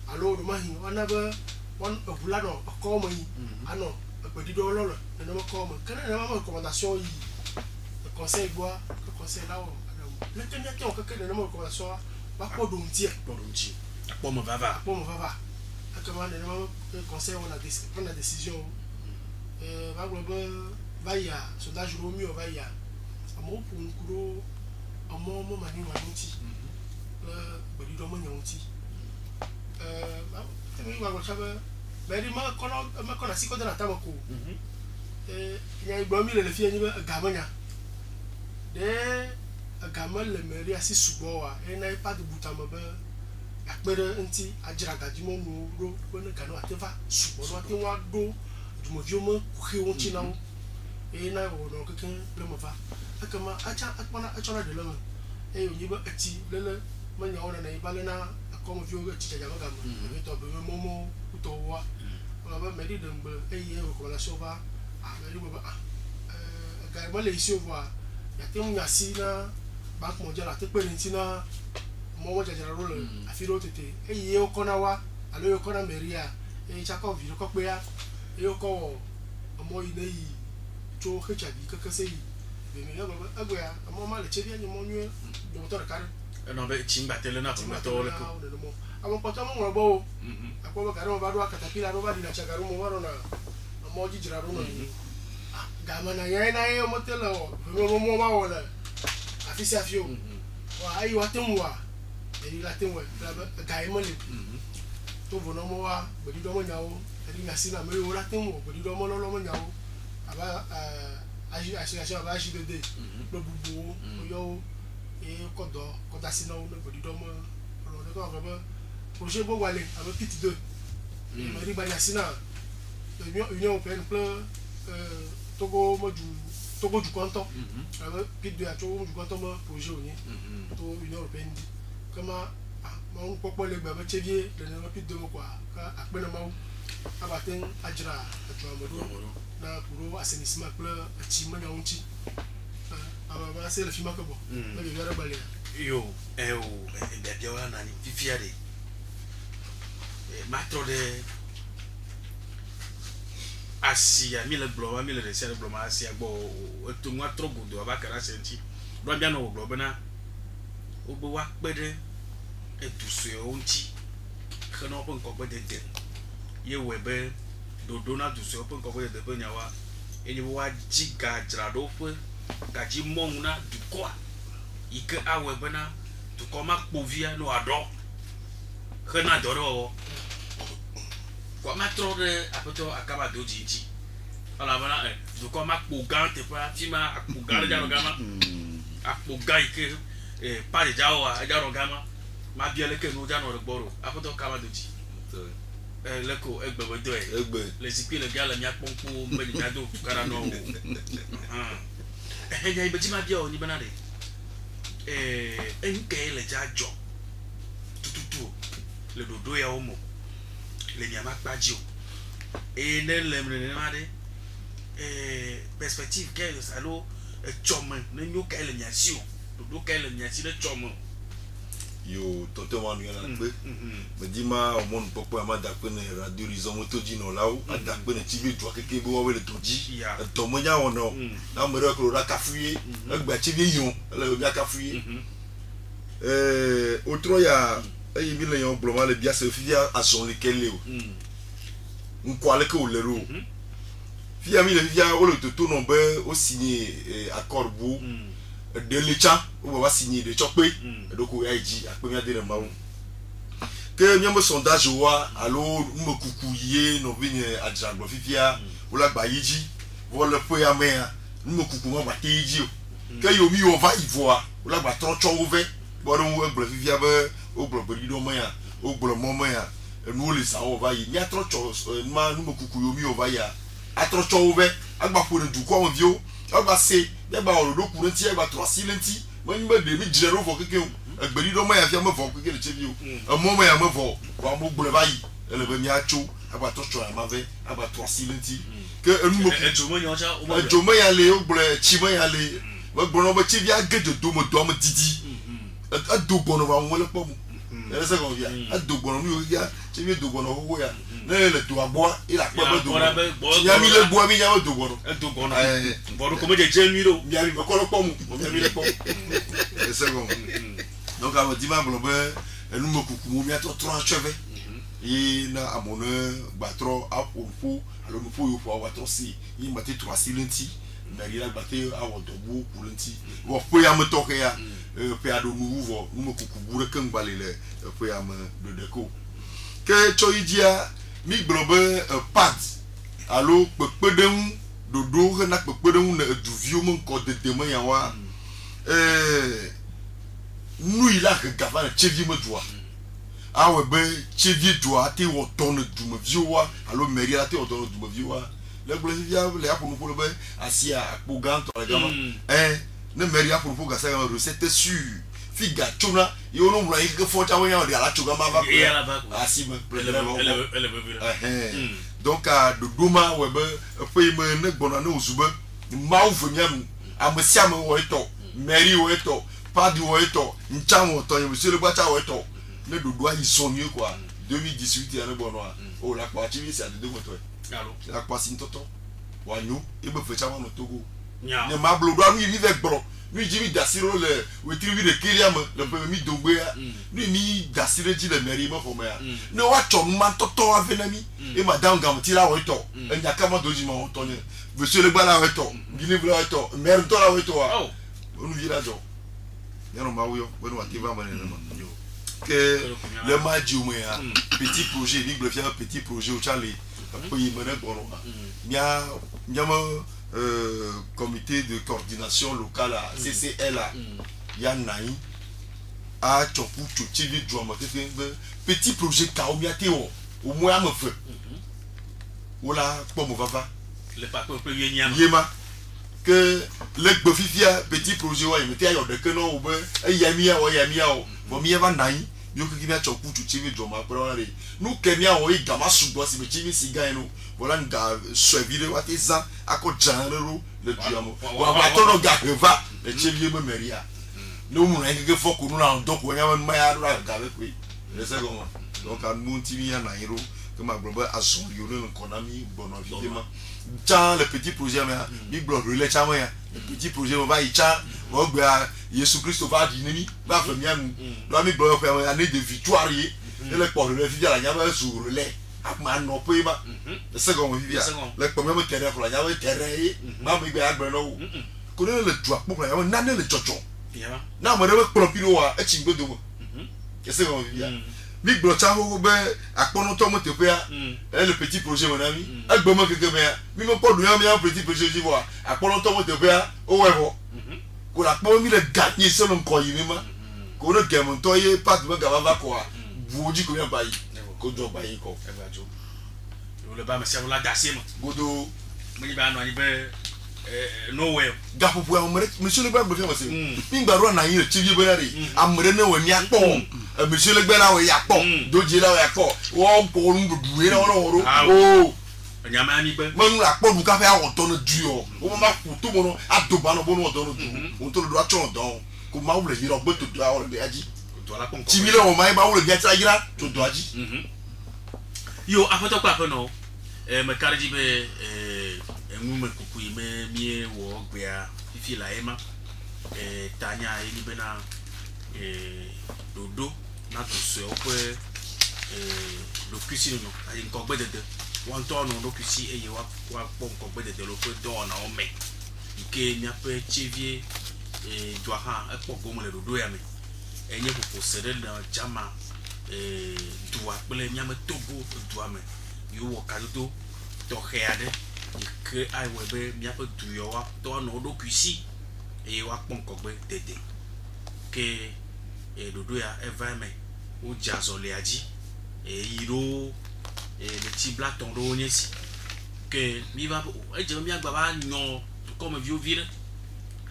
allo do mahi wana ba wan obula no comme yi ano pedi do lolo no mo comme kana na ma recommandation yi le conseil bois le conseil là le tenir qui on que na ma recommandation ba ko do ntie akpo mo vava akama na ma conseil on a prendre la décision va globe va ya sondage romio va ya amo pour nkuro amo mo mani wanuti pedi do mo nyauti temi wa go chabe beri ma kono siko de la tabako ya igbo mi le fi eni gamanya de gamal le meri asi subo wa e na ipa de butama ba akpere nti ajira gaji mo nu ro ko ne kanu ateva subo no ati wa do dumo vio mo ku he won chi na e na wo no keke le mo fa akama acha akpana achona de lo e yo yiba ati lele manya ona na ibale na comme vieux petit jama gam et to be momo to wa on va medir de e recommandation va a medir ba ga ba le ici voir ya te mu yasi na banque mondiale te pe ntina mo jajara ro le afiro tete e ye o kona wa alo yo kona meria e cha ko vi ko pe ya e yo ko mo ine yi to hechabi kaka sei be me ga ba agwa mo ma le chebi anyi mo nyu do to kare no be chimba tele na kuma to le ko amo pota mo ngabo akwa ba karo ba do akatapila ro ba dina chagaru mo waro na mo jijira ro no gama na ye na ye mo telo mo ma wala afisi afio wa ayi wa temwa e la temwa la ga e mo le to bono mo wa bodi do mo nyawo e ni asina me wo la temwa bodi do mo lo mo nyawo aba association aba ji de lo bubu yo e kodo kodasina wo bodi do mo lo de ko ba projet bo wale avec petit 2 me ri ba yasina union européenne plein Togo modu Togo du canton avec petit 2 à Togo du canton mo projet oni to union européenne comment mo popo le gba chevier le no petit 2 quoi akpe na ma abaten ajira atwa na pour assainissement plein ti ma nyaunti ba c'est le film que bon le viara balé yo de biawa na ni fifiade matro de asia mi le globa mi le resia le globa asia gbo to nwa trogo do abakara senti do bia no globa na ogbo wa pede etusu e onti kana opo nko gbe de ye webe dodona du so pon ko bo de benya wa eni wa jiga jra do fe ka ji mon na du ko ike awe bana du ko ma povia no ado khana doro ko ma tro de apoto akaba do jinji ala bana du ko ma po gante pa ti ma po gare ja gama akpo gai ke pa de jawa ja gama ma biele ke no ja no gboro apoto kama do ji leko egbe do les ipi le gala mi akponpo me ni ado kara no ya ibeji ma bia oni banade enke le jajo tututu le dodo ya omo le mi amakpaji o ne le mre ma de perspective ke salo chome ne nyo ka le mi asio dodo ka le mi asio le chome yo tonton wanu yana pe me di ma o mon popo ma da pe ne radio horizon moto ji no lawo ada pe ne TV do akeke bo we le toji to mo nya wono na mo re ko ra kafuye agba TV yon le bi akafuye otro ya ayi mi le yon bloma le bia se fia ason le kele o nko ale ko le ro fia mi le fia o le toto no be o signé accord bo de l'État on va signer de chopé donc on a dit après bien dire maou que bien me sondage wa allo me kukuye no vini adjanglo fifia ola bayiji wala po ya mea me kuku ma batiji que yo mi on va y voir ola ba trocho ouve bono we blo fifia be o blo bri do mea o blo momo ya nous les ça on va y a trocho ma me kuku yo mi on va ya a trocho ouve agba po du ko on vio agba se ya ba oro do kurenti ya ba trosilenti when me de mi jiro fo keke agberi do ma ya fia me fo keke le chevio amomo ya me fo wa mo gbole bayi ele be mi acho agba trocho ya ma ve agba trosilenti ke enu mo ejomo nyo cha o ejomo ya le o gbole chimo ya le we gbono bo chevia geje do mo didi adogbono wa won le po mu ele se kon via adogbono mi o ya chevia dogbono ho ya le do agbo ila pe do ya mi le bo mi ya do gbono boro ko me je jemi ro mi ari ko lo po mu mi le po e se kon donc a di ma blo be enu mo kuku mo mi ato tro acheve e na amone batro apompo alo mo fo yo fo wa to si yi mate to asilenti na ri la bate awo do bu kulenti wo fo ya mo to ke ya pe ado mu wo mo kuku bure kan balele fo ya mo do deko ke choidia mi blobe pat allo pepedem dodo na pepedem na duvio mon ko de dema ya wa nu ila ke gava na chevi mo doa awe be chevi doa te wo ton du mo vio wa allo meri la te wo ton du mo vio wa le gble via le apo no be asia akpo ganto la gama ne meri apo no ga sa recette sur figa chuna yo no mra ike fo tawo ya de ala chuga ma ba asima donc a do duma we be fe me ne gbona na ozuba ma ufu nyam amesia me wo eto meri wo eto padi wo eto ncham wo to yem se le gba cha wo eto ne do do ayi so mi quoi 2018 ya ne bono a o la kwa chi mi se ade mo to allo la kwa sin toto wa nyu e be fe cha wa no togo nya ne ma blo do anu yi ve gbro mi jimi dasiro le wetrivi de kiriam le pe mi dogbe ya mi dasire ji le meri mo fo me ya ne wa chom ma toto avenami e madam gam ti la wo to enya kama doji ma to ne monsieur le bala wo to gini bla wo to mer to la wo to wa onu vira jo ya no ma wo yo wo no ativa ma ne ma yo que le ma ji mo ya petit projet ni ble faire petit projet au chale pe yi me ne bono nya mo comité de coordination locale à CCL Yanai a chopu chochivi drama petit projet kaomiate au moins me fait voilà pour mon papa le papa peut yema que le bofifia petit projet wa imete ayo de que non obe yamia o bo mi eva nai yo ki bia chopu chochivi drama pour aller nous kenya o igama subo si bechivi siga no voilà nga suivre wa teza ako janero le diamo wa to no ga va le chevie me meria no mu na ngeke foko no na ndoko nya ma ya ra ga be kwe le se go donc an mun ti ya na iro que ma globe ason yo no konami bono videma cha le petit projet mi blog relais cha ya le petit projet va y cha o gba Yesu Christ va di nimi ba fa mi anu lo mi blog fa année de victoire et le pour le vie la nya ba sur relais ma no po ba se go mo bia le po me tere ko la ya we tere ma mi be agbe no ko le du apo la ya na le chocho na mo re po piro wa e chi gbodo se go mo bia mi gbo cha ho be apono to mo te pe le petit projet mon ami agbo mo keke me mi mo po du ya mi petit projet ji bo apono to mo te pe o we bo ko la po mi le gagner se no ko yi mi ma ko no gem to ye pat me ga va ko a buji ko ya ba yi ko do ba yi ko e ba jo le ba me se la dasie mo godo mi ba no ni be no way gapo po amre monsieur le gbe fe se mi gba ro na yin ti bi be re amre na we mi apo monsieur le gbe na we ya po doji la we ya po wo po nu du e na wo o nyama mi gbe mo nu apo du ka fe awon to no du o ma ku to mo no adoba no bo no do no du o to do a chon don ko ma wule yiro gbe to do awon be aji to ala kon ti mi le o ma ba wule bi ati agira to do aji yo afoto kwa no me karji be engume kuku ime mie wo gbea fifi la ema tanya ili bena dodo na to se ope lo kusi no ayi nko gbe dede won to no lo kusi eye wa po nko gbe dede lo pe do na o me ike nya pe chevie do ha e po go mo le dodo ya me enye kuku sere na jama do apele nya me togo do ame yo wo kadodo to heade que ai webe mi ape duyo wa to no do kusi e wa pon kogbe dede ke dodo ya evame o jazo le aji iro le ti blaton do nyesi ke mi va e je mi agba ba nyon comme vieux vire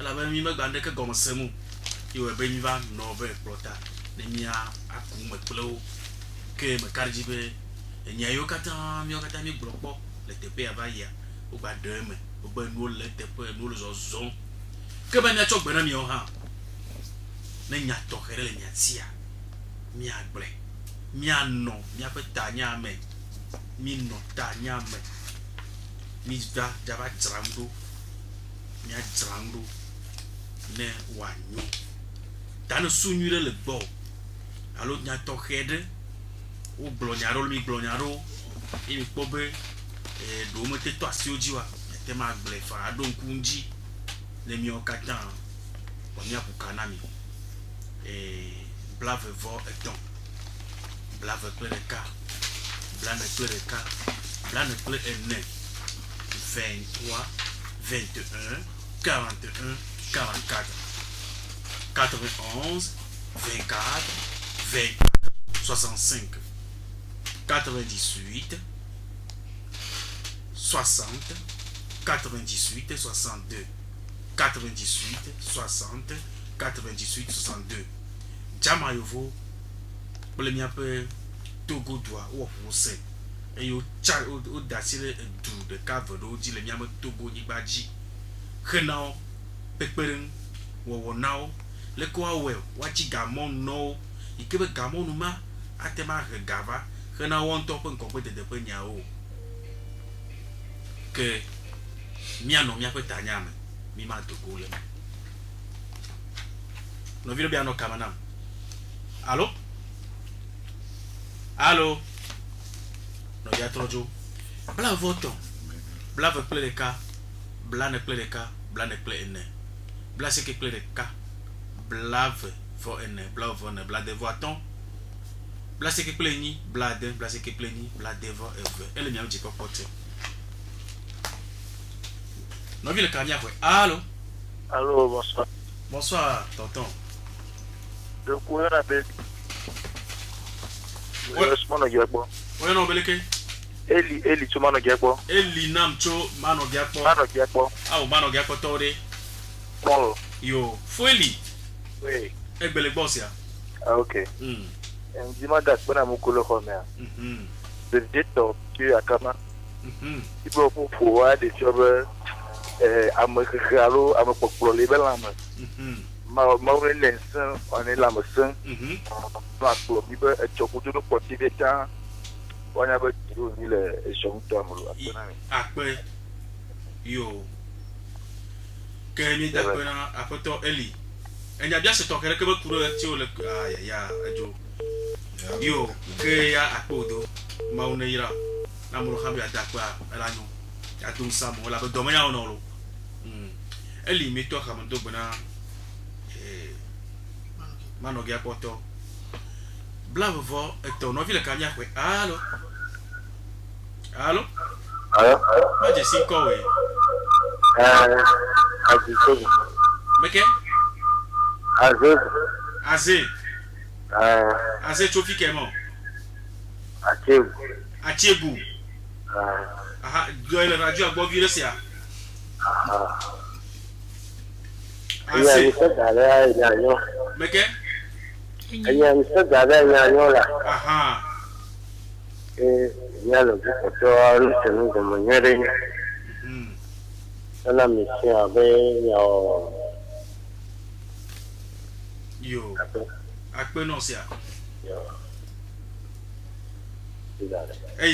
la ba mi magba ndeke gomo semu e webe mi va no be plota ne mi aku me plo ke me karji be enya yo kata mi blopo le tepe avaya o ba deme o ba no le tepe no le zozon ke ba nya chogbe na mi o ha na nya to here le nya tia mi agble mi ano mi apeta nya me mi no ta nya me mi da jaba tramdo mi a tramdo ne wanyo dan sunyure le gbo alo nya to here o glonyaro mi glonyaro e mi pobe do mo te to asi oji wa te ma gble fa do nkunji le mi o katan o mi apuka na mi blave vo eton blave ple de ka blane ple de ka blane ple ene 23 21 41 44 91 24 24 65 98 60 98 62 98 60 98 62 jama yovo pole mi ape togo doa wo se e yo cha o dasile du de cave do di le mi am togo ni gbaji khenao pekperen wo nao le ko awe wa chi gamon no ikebe gamon ma atema regava khenao won to pe nko pe de pe nya o que mia no mia kweta nyame mi ma togo le no vile bia no kamana allo allo no ya trojo bla voto bla ve ple de ka bla ne ple de ka bla ne ple ene bla se ke ple de ka bla ve vo ene bla vo ne bla de voaton bla se ke ple ni bla de bla se ke ple ni bla de vo eve ele mi am ji popote. Non, viens le carnier, ouais. Allô? Allô, bonsoir. Bonsoir, tonton. De quoi on appelle? Ouais. Ouais, non, beleke. Eli, tu m'en as dit quoi? Eli namcho, mano giapo. Mano giapo. Ah, mano giapo tore. Bon. Yo, Fueli. Oui. E bele boss ya. Ah, ok. Dis-moi, d'accord, on a mon colo comme ça. De dire tu as comment? Il faut pouvoir des jobs. Amekalo amekpokplo le bela me ma wele sen on est la me sen ma kplo bi be etchokudu no poti be ta wanya be tiro ni le eshon to amulu apena mi akpe yo ke ni da pena apoto Eli enya bia se tokere ke be kuro ti o le ya ajo yo ke ya apodo mauna ira na mo khabi atakwa elanyo atum samo la do manya ono lo eli mi to kama do bana mano ge apoto blavo vo eto no vile kanya kwe allo ma je sin ko we meke Azé chofi kemo Achegu aha joile radio agbo vire sia Azé meke anya msagada nyanyola aha nyalo kutoa rusenu kama nyere sana misia be yo akpe no sia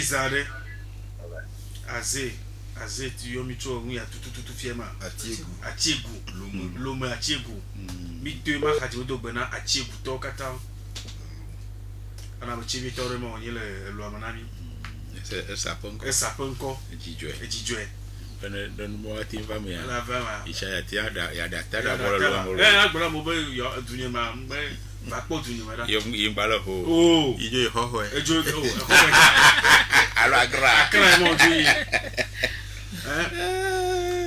Zare Azé tu yomi cho ngu ya tutu fiema Atiegu Lomo Atiegu mi te ma khati do bena Atiegu to kata ana mchibi tore mo nyele lo amanami esa ponko ejijwe don mo ati fami ya la vama isha ya da tada bolo agbara mo be yo dunye ma ba po dunye ma da yo imbalo ho ijo ho ejo ho alo agra mo di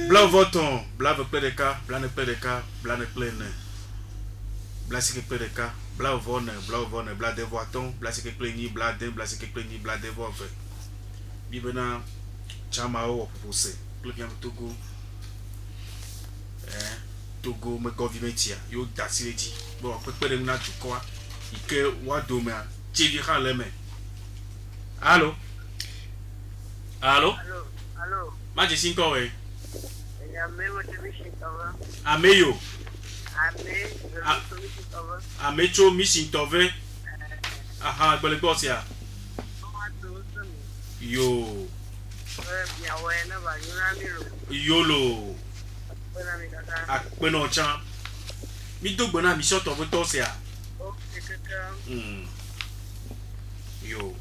blanc voton blanc plein de cas blanc ne plein de cas blanc ne plein blanc c'est que plein de cas blanc vone blanc de voton blanc c'est que plein ni blanc c'est que plein ni blanc de vote bibena chama o popose plein Togo Togo me governmentia yo dasireti bon pepere na tukwa ike wa doma chiri khaleme allo Maje sinko we Ameyo Amecho mission tove aha gbele bosia yo yolo akpeno chan mi dogbo na mission tove tosia yo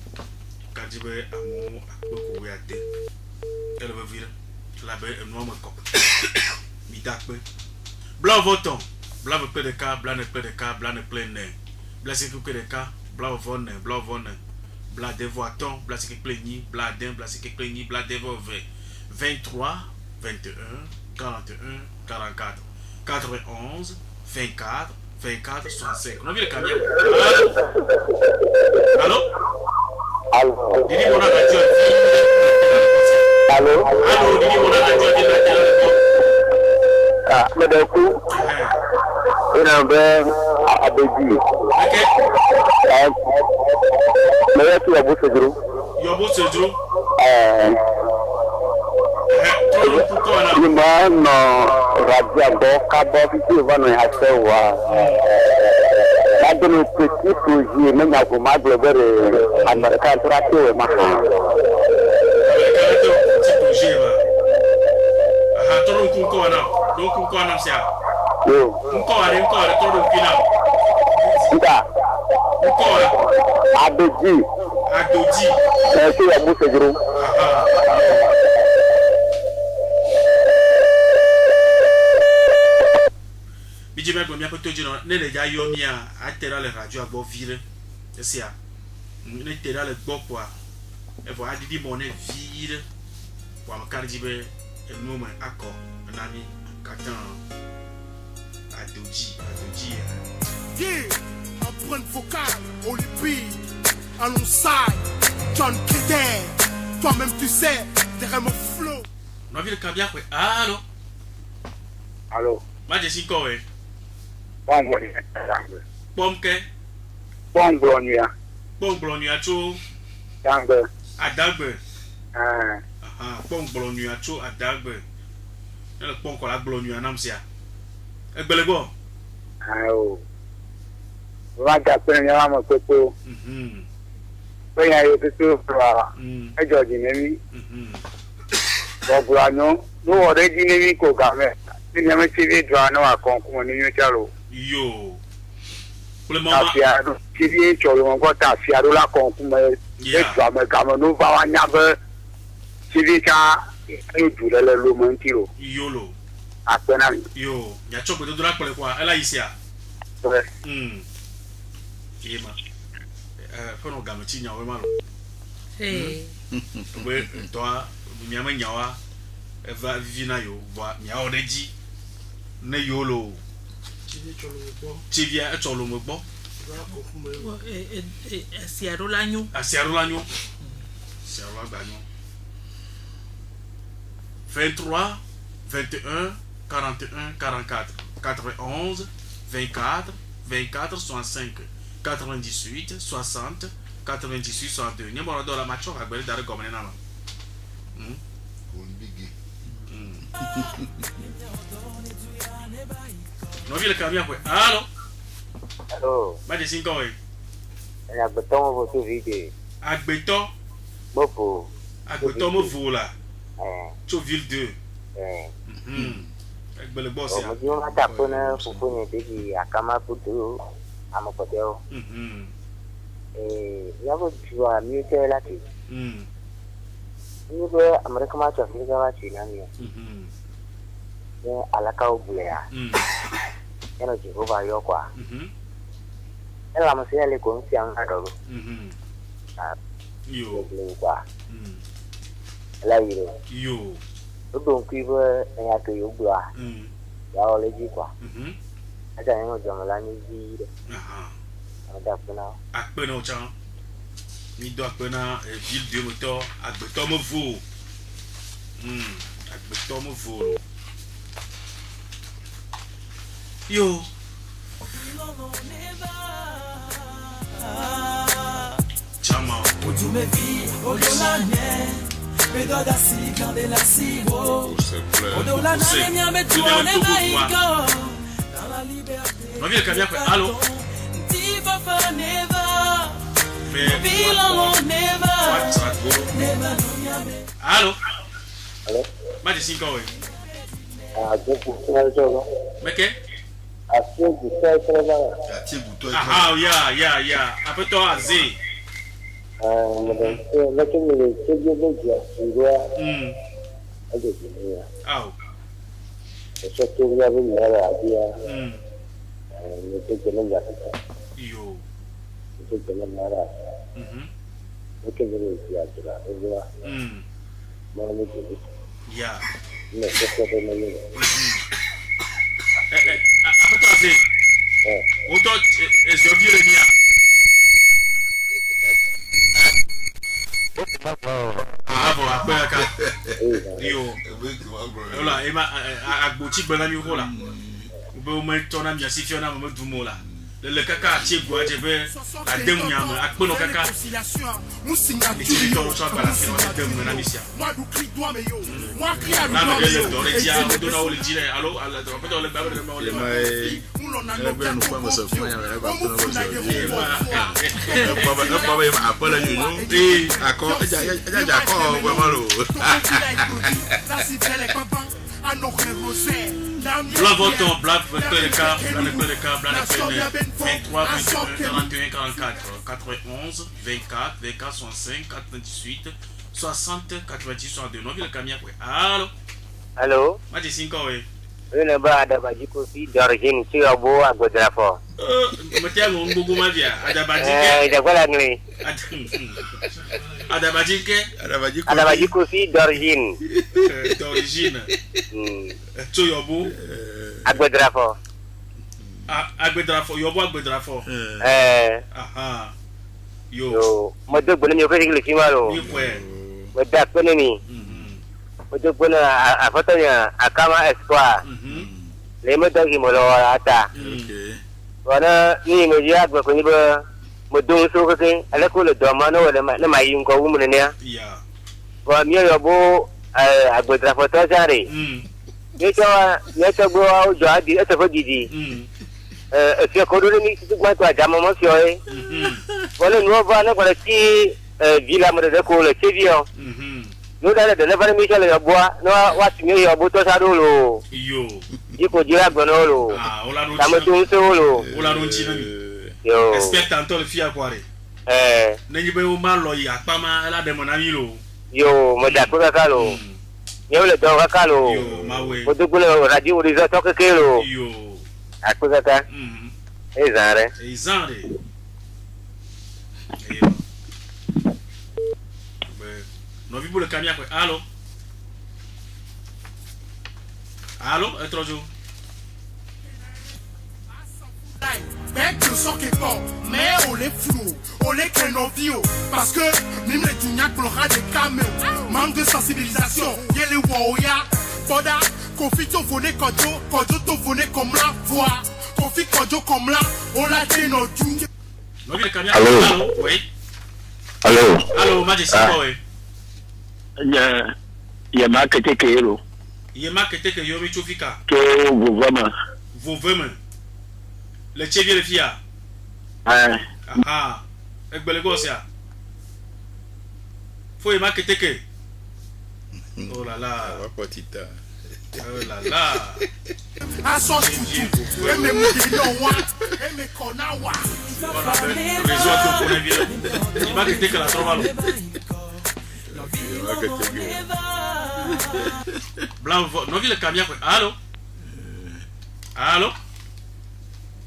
kajibe amo akpeko we ate elle veut vivre la belle et noir me cop mi dakpe blanc voton blanc plein de cas blanc plein de cas blanc plein de blanc c'est que de cas blanc vonne blanc de voiton blanc c'est que plein ni blanc c'est que plein ni blanc de 23 21 41 44 91 24 65 on a vu le camion allô Didi mon radio Allô, Didi mon radio de la télé. Ah, medeku. Ina be abeji. OK. Me tu abu sejuru. Yobo sejuru. Pourquoi là? Ni ma no radio bo ka bo bi va no ha se wa. Adonu petit projet me na ko ma globere America traité ma. Toro kunko wana do kunko wana sia yo kunko wana toro kina nda kunko adoji tu ya musejuru biji me gbo mi akoto jino ne le ja yo mi a atera le radio agbo vire sia ne tera le gbo kwa e vo adidi mo ne vire wa makarji be Nome accord nami katan adoji empreinte vocale olympique alongside John Kidder toi-même tu sais derrière mon flow no vile kabia kwe allo maje sinko we pomke bongblonia cho adagbe pon blonu acho adagbe ele pon ko la blonu anamsia egbelego ayo wa ga pe ni wa mo pepo pe ya yo pepo fra ejo ji nemi bobuano no ore ji nemi ko ga me ni me ti vi dra no akon ko ni yo charo yo Pour le moment. Si bien tu as encore ta fiado la con mais et toi mais quand nous va en avoir si bien ça et tout le romantique Yolo. à peine Yo, ya chope de droit pour le quoi? Elle a ici. ouais Yema. Quand on gagne tinya vraiment. Ouais, toi, miama nyawa va vivina yo, va nya oreji. Ne yolo. Tivia et cholo mo bo. Asiaro l'agneau. Asiaro l'agneau. Asiaro l'agneau. 23, 21, 41, 44, 91, 24, 24, 65, 98, 60, 98, 62. N'y a pas de la macho à gueule d'arrêt comme un homme. Non, il est camion. Allô? allô Madi 5 ans. il y a beton votre vidéo Agbeto. bopo Agbeto me vaut là. Tu ville 2. Avec le boss. je me tapona pour ne pas akama putu amapoteo ya bo jua mi te la ti ni be amerika ma cha ni ga chi na ni alaka obulea eno Jehova yo kwa ela masiale ko nsi an adoro Yo kwa la yiro yo odo nkibe ya to yo gba ya ole ji kwa ada en jo mala ni ji ada pena akpena o chan mi do akpena ville de moto agbeto mo vo agbeto mo vo yo chama tu me vis au-delà Bedoda si grande la sigo au-delà na mia metua ne maiko dans la liberté ma vie kabia kwa allo ti papa never belong never never allo allo ma di 5 ans je pour ça meke assez du très très bien Ati buto. ya après toi azé lekin ne ke je je ruwa ake duniya au da shakku ya bin yara abiya ne ke nan da ta yo ke nan mara ne ke ne ya jira ruwa ma ne ke ya ne ke ko ne ne après toi azé autant est ce vieux nia bon après ka yo voilà et ma agbochi gbana mi hola be o me tona mi asifio na me dumo la le kaka chegbu ajebe ademu ya me akpono kaka ni to so bala fi o ademu na misia moi du cri doit me yo moi cri à na me le do le dia o do na o le dire allo alla do ko do le ba o le mai ebe no kwa so fun ya re ba to no so kwa ba apola nyunyu akọ eja akọ gbe mo lo la si tele papa a no rosé Blavoton, le cas, 23, 21, 41, 44, 91, 24, 24, 65, 98, 60, 90, 62. Non, le camion, allô? allô Ma di 5 ans, ne ba da baji ko fi d'origine ci abo a godrafo Matia ngo ngugu mavia, adabadike. da kwala ngli Adabaji kofi d'origine. D'origine. Yobo. Agbedrafo. Agbedrafo, Yobo Agbedrafo. Aha. Yo, mo do gbonu mi o fẹ́ kí malo. Ni kwe. Mo da gbonu mi. Mo do gbonu afoto ya akama espoir. Le mo do ki mo lo ata. Wana ni mo ya agbe ko ni ba mo do so ko ke ale ko le do ma no le ma yin ko wu mo ne ya. Yeah. Wa mi yo bo agbedrafo to jare. Ye cho bo o jo adi e to fo gidi. Fi ko do ni ti gba to ajamo mo fi o e. Wala no ba na kwa ti villa mo de ko le chevio. No da de never mi chale yo boa no wa ti mi yo bo to sa do lo. Yo. Iko jira gbono lo. Ah, ola ro. Ta mo tun so lo. Ola ro nchi na mi. Yo. Expect tantôt le fia quoi. Nengi be o malo ya pama la de mon ami lo. Yo, mo da ko ka lo. Yo le do ka lo. Yo, ma we. Mo do ko le radio Horizon to ke lo. Yo. Akwa ka. Ezare. Ezare. No vi bule kamia kwa. Allô? Allô? Etrojo. Bec de son qui fort, mais on les flou, on les crénovio. Parce que même les Juniac pleura des caméos. Manque de sensibilisation, y'a les Waoya. Boda, Kofi to voné Kodjo, Kodjo to voné comme la voix. Kofi Kodjo comme la, on l'a dit nos Juniac. Allô? Oui. Allô? Allô, Majesty Boy. Ya marketing ke yelo. Il marketing que yomi chofika. Que vous vraiment. Vous vraiment. Le chevie le fia. Ah. Ekbele gosia. Faut y marketing que. Oh là là. Oh là là. A son tutu. Et me moudé non wa. Et me konawa. Réseau à tout connaît bien. Il marketing que la trova. Blanc, non vi le camion. Allô? Allô?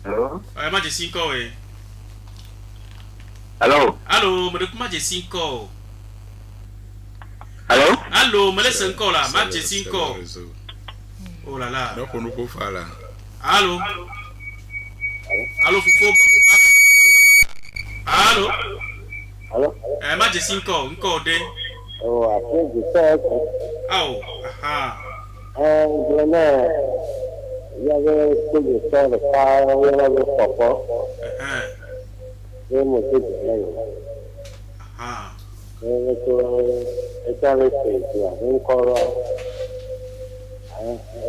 Allô? Ma j'ai 5 ans. Allô? Allô, me comment j'ai 5 ans? Allô? Allô, me laisse 5 ans là, ma j'ai 5 ans. Oh là là. Donc on nous peut faire là. Allô? Allô, Foufou? Allô? Allô? Ma j'ai 5 ans, encore des. Oh, après je sais. Oh, ah. Il y avait tout le temps de faire, il y avait papa. Et mon fils de l'air. Ah. Et avec ses encore.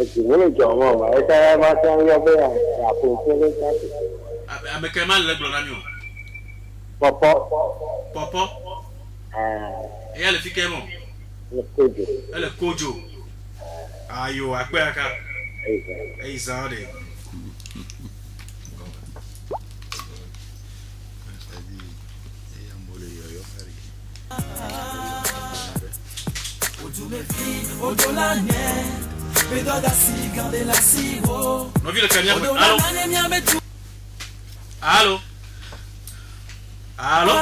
Et tu veux le dire, moi, et ça va s'en y avoir à proposer les gens. Mais comment le blonagno? Papa. Papa? Et elle fait comment? Le Kojo. Elle est Kojo. Ayo, à quoi aka? Ezade. Non, vi le camion. Allô? Allô? Allô?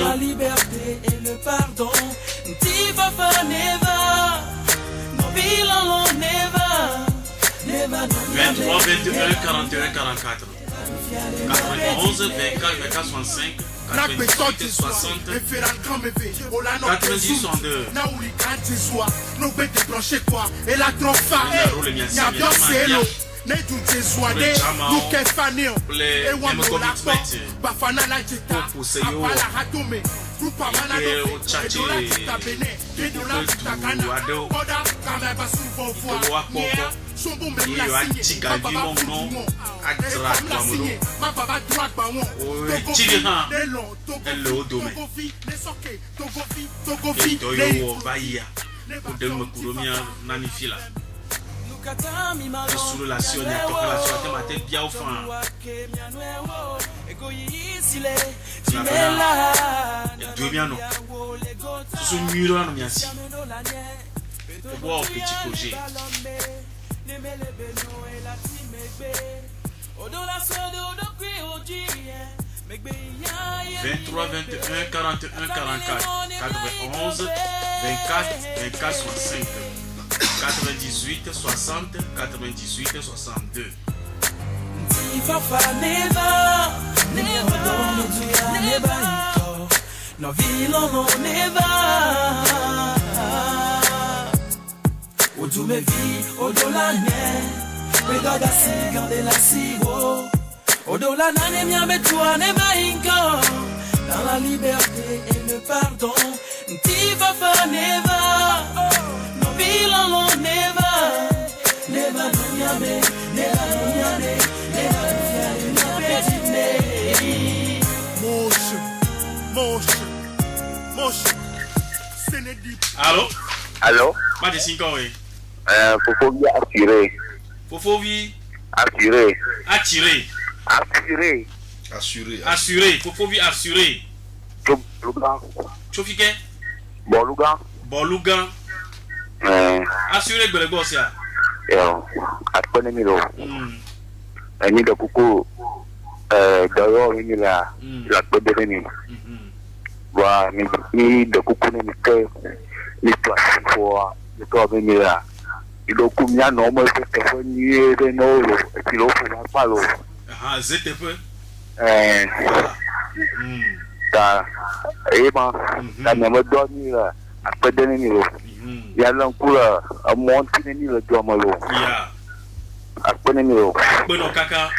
La liberté et le pardon. Tifafa neva. Nobilalo neva. Neva 23, 21, 41, 44. 91, 24, 24, 65. 98, 60. 90, 62. Ne du Jesuade, nous qu'est-fanio, et Wamoko Bafana la Jeta, Apala Hatome, Rupamana, Edola Tabene, Edola Takana, Koda, Kamabasu Bonfoy, Nia, Sombo Mela Signé, Ma Baba Droit Bawon, Togofi, sous la sion, il y a toute la sion, ma tête bien au fond. Dieu bien non. Sous mur, on y a si. On voit au petit projet. 23, 21, 41, 44, 91, 24, 24, 65. 98, 60, 98, 62. Dans la liberté et le pardon, Allô? Allô? Pas de 5 ans, oui. Faut bien assurer. Faut vie. Assurer. Attirer. Assuré. Faut vite assuré. Chofike. Bolugan. Assuré que le boss ya. Après milo. Ni de kuku d'ailleurs ni la peu de ni. Wa ni de kuku ni que ni toi pour ni toi venir là. Il doit combien non mais c'est que ni de no et puis l'autre pas l'eau. Ah, c'était peu. Ta ema ta me dormi là après de ni lo. Il y a l'encoula à monter ni le domalo. Ya. Après ni lo. Bueno kaka.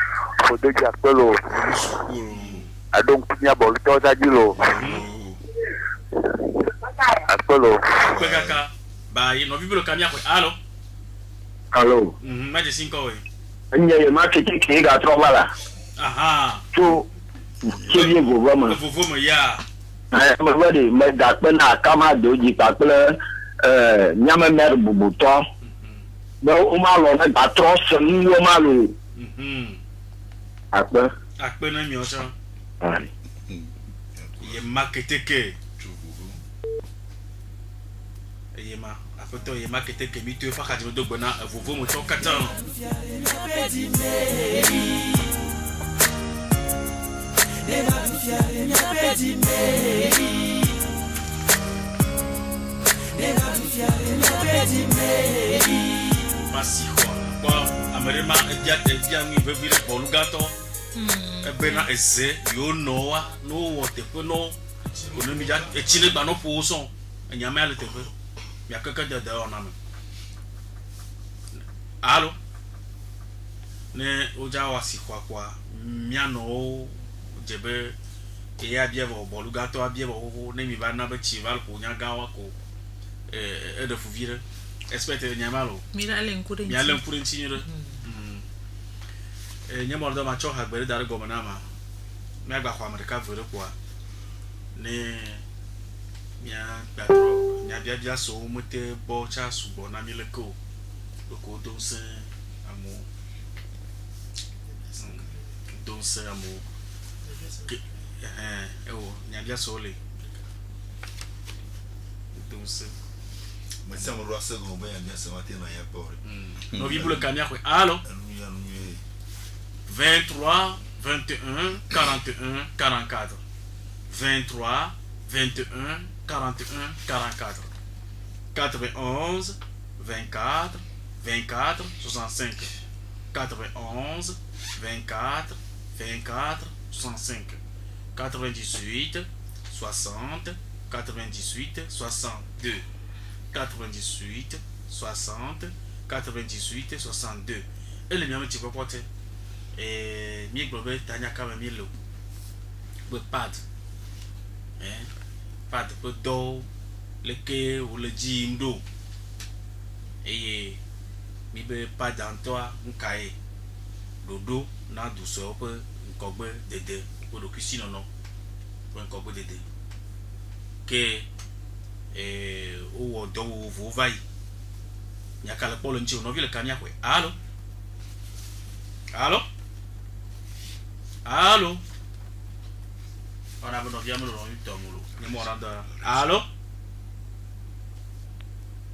Faut de diapolo. A donc punya bol to da dilo. Apolo. Kaka. Ba no biblo kamia ko. Allo. Allo. Ma je 5 we. Anya ma keke ke ga tro bala. Aha. To ke ye go ba ma. Vovo ya. Ma wadi ma da pe na kama doji pa pe nyama mer bubuto. Ba o ma lo na da tro so ni o ma lo. Akpe na mi o so. Ye maketeke. Ye ma afoto ye maketeke mi tu fa ka di do gbona vovo mo to katan. Masi kwa amerema edia mi vevire bolugato ebena eze yo noa no wote pe no konomi ja echile gba no po so enyame ale tefe mi akaka de ona me. Allo ne oja wasi kwa mia no jebe e abia bo bolugato abia bo ne mi ba na ba chival ko nya gawa ko de fuvire espete nyamalo Mira le nkure ntinyere nyamalo do ma cho ha gbere dar go na ma me agba kwa America vere kwa ne mia patro nya bia so mute bo cha subo na mileko ko do se amo nya bia so le do se. Mais ça me doit se gomber bien ce matin dans ya port. No bible kamia ko. Allo. 23 21 41 44. 23 21 41 44. 91 24 24 65. 91 24 24 65. 98 60 98 62. 98 60 98 62. Et le mien petit popote et mi globe tanya kama mi lo be pad pad pe do le ke ou le jimdo et mi be pad en toi nkai dodo na du so pe nkogbe dede ko do kisi no ko nkogbe dede ke o do vo vai nyakala polo nchi no vile kania kwe. Allo. Allo. Allo. Ora bono viamo lo intomulo ne moranda. Allo.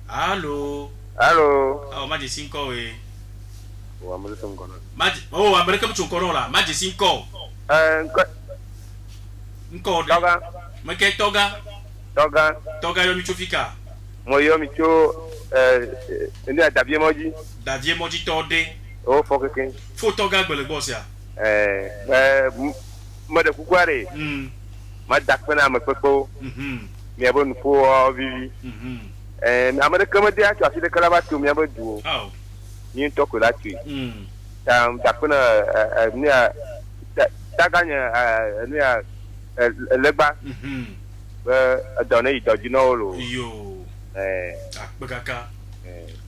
Allo. Allo. Oh maji 5 we. Wa mo so ngono. Maji oh America mchu nkono la maji 5. Nko de. Toga. Meke toga. Toga yo michofika. Mo yo micho ndi adabie moji. Davie moji tode. O fokeke. Fo toga gbele boss ya. Mo de kukware. Ma dakpena ma pepo. Mi abon fo vivi. Amade kama dia tu asile kala ba tu mi abadu. Oh. Ni toko la tu. Dakpena ni taganya ni legba. Donne idoji no lo. Yo. Akpekaka.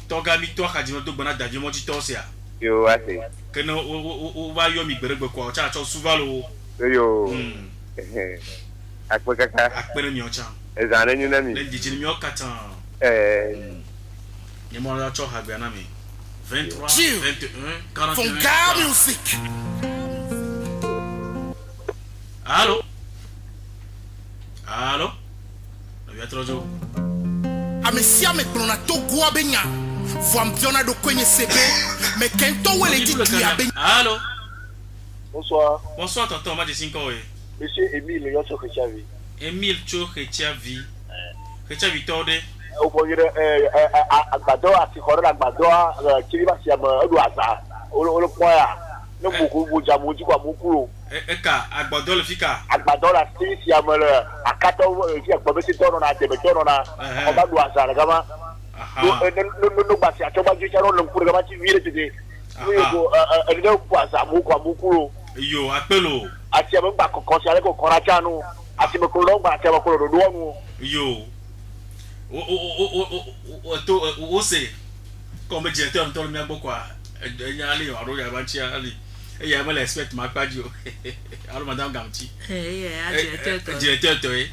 Toga mi to akadimo to gbona davie moji to se ya. Yo ase. Kena o va yo mi gberegbe kwa o cha cho suvalo. Yo. Akpekaka. Akpere mi o cha. Ezane nyu na mi. Le dijini mi o katan. Ni mo la cho ha gbe na mi. 23 21 41 Fongar music. Allô? Allô? Il y a trop de Amesia me plona to gua benya. Voambiona do kwenye sebe. Me kento wele di dia benya. Allô? Bonsoir. Bonsoir, tonton. Moi, je suis Monsieur Émile Yosso Rechavi. Émile Rechavi. Rechavi Torde. Au point de Agbado, à Sikoro, Agbado, Kiriba Siam, Odoasa. Le point. No beaucoup, Jamuji, quoi, beaucoup. Eka, Agbado, le Fika. Agbado, la Siam, à 14, il y a pas de temps, on a des méthodes, on a Doasa, la gamme. No, basi, à Toba, du Charon, le pour le match, il était. Il y a un beaucoup. Yo, appelo. Atiaba ba konsiale ko koracha no atiba ko longba atiaba ko do no yo o se comme directeur on mi agbo kwa nyali aro ya banchi ali e ya mala expect ma pajo aro madam gamti directeur to e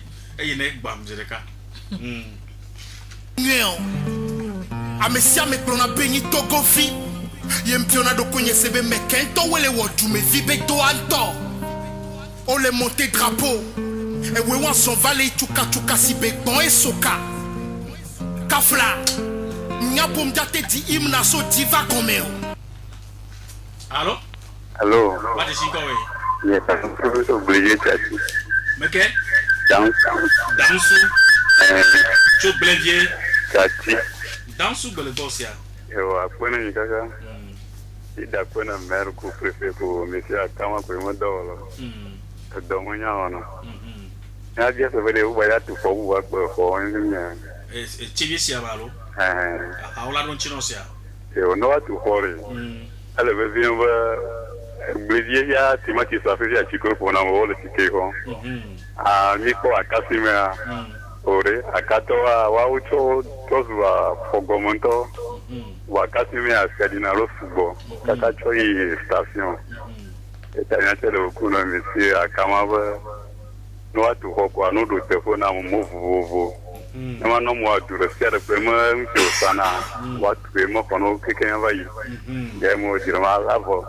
ne gbam jereka Amesia me plona benyi togo fi Yempiona do kwenye sebe me kento wele wadu me vibe to alto O le monte drapeau E we wan son vale chuka si bekbon e soka Kafla Nya pou mdate di imna so diva komeo Allô? Allô? Pas de Sinkowe. Yes, je suis obligé de chercher. Mais qu'est? Dansu. Tu es blédier. Tati. Dansu bele bosia. Yo, apona ni kaka. Ida kwena mer ku prefe ku mesia kama kwa modolo. Domo nya ono. Ya dia se vede u baya tu fo wa ko nya. Tibi sia balo. Aula don chinosia. Yo no tu hore. Ale be bien va blédier ya timati sa fe ya chiko po na mo le tikeko. Niko akasimea. Ore akatoa wa ucho tozwa fogomonto wakasimea skadina rofugo kakacho hii station etanyatele kuna misi akamaba no watu hoko anodo telefona muvuvu nama no mo adure sere prema mko sana watu prema kono kekenya bayi demo dirama lavo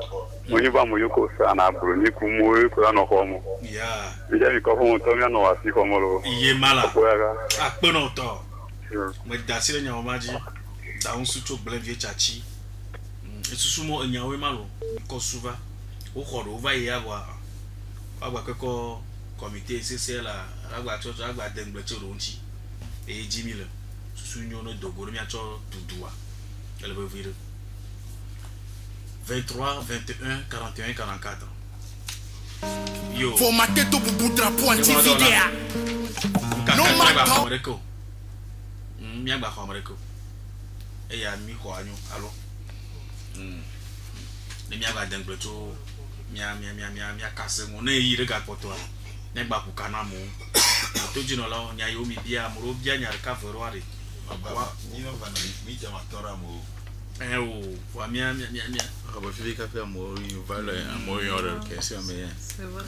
muni ba mu yuko sana bro ni kumu ko no homo ya bija mi ko homo to mi no wasi homo lo iye mala akpono to me dasire nya omaji da unsu cho blenvie chachi esusumo enyawe malo ko suva o khoro va ya wa agba keko comité CCL agba cho agba dengbe cho ronchi e jimile susu nyo no dogoro mi acho dudua ele be vire 23 21 41 44 yo formaté to bubu drapeau anti-vidéa no matter mi agba khomareko e ya mi ho anyo alo le mi agba dengbe cho mi akase mo na yi re ga poto a ne gba ku kana mo to jino la nya yo mi bia mo ro bia nya ka foroare wa ni no va na mi jama tora mo wa mia va filer ka faire mo yo va le mo yo re question mais c'est vrai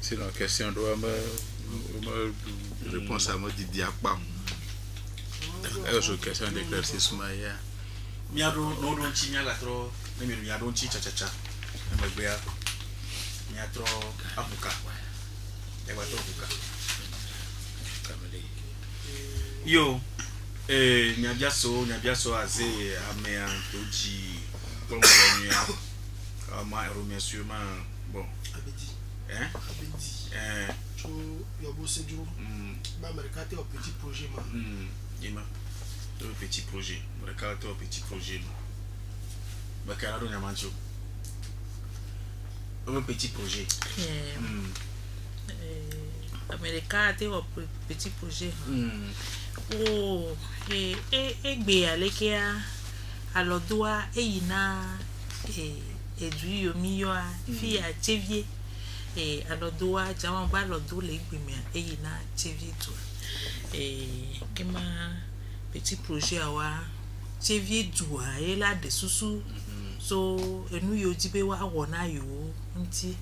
c'est la question doit me réponse à moi di diakpa question d'éclaircissement ya mi ado no don chi mi aga tro ne mi ado chi cha e ma gbe ya mi atro abuka e wa to abuka yo mi abiaso aze amea toji comme le nuit ma remerciement bon tu yo bossé du ba mercato au petit projet ma ima le petit projet mercato au petit projet ba kana do nyamancho un petit projet mercato au petit projet oh egbe alekia alodoa eyina edu yomi yo a fi a chevie alodoa jama ba lodo le gbemi eyina chevie to kema petit projet awa chevie dua e la de susu so enu yo jibe wa wona yo nti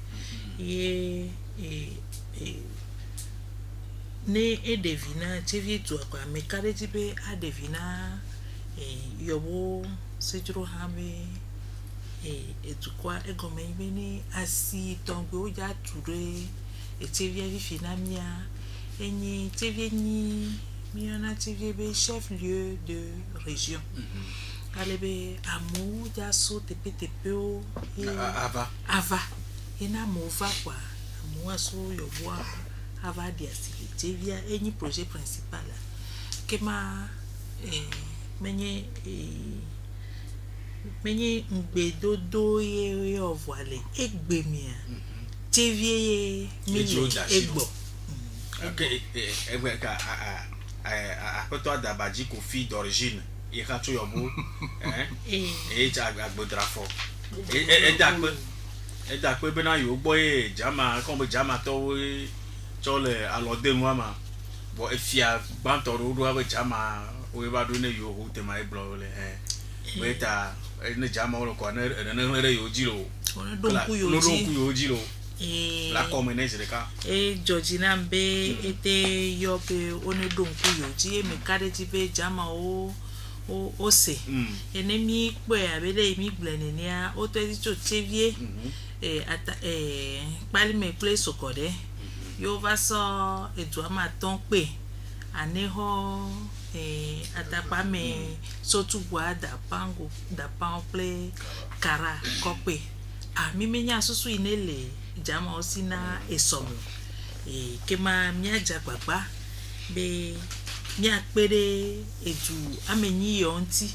ye ne edevina chevie dua kwa mekare jibe adevina yobo sejuro hame et tu quoi et comme il assis donc au ya touré et tu viens finamia et ni tu viens ni miana tu viens chef lieu de région allez be amu ya so tepe o ava et na mova quoi moi so yo bois ava dia si tu viens et ni projet principal que ma menye ngbedodo ye ovale egbemia tvie mile egbo okay egbe ka apoto adabaji kofi d'origine e ka to yobo ja agbodrafo e dakpe be na yo gbo e jama kon be jama to chole alode nwama bo efia bantoro do abe jama o ba do ne yo ho te mai blole weta ne jama o ko ne re yo jiro don ku yo jiro la commune je ka Georgina mbe ete yo be one don ku yo ji me kare ti be jama o se ene mi pe abele mi glene ni a o to ti cho chevie ata pali me play sokode yo va so etu ama ton pe aneho atapa me sotu gwa da pangle kara kope a mi menya susu inele jama osina esomo kema miaja gbagba be mia pere eju amenyi yonti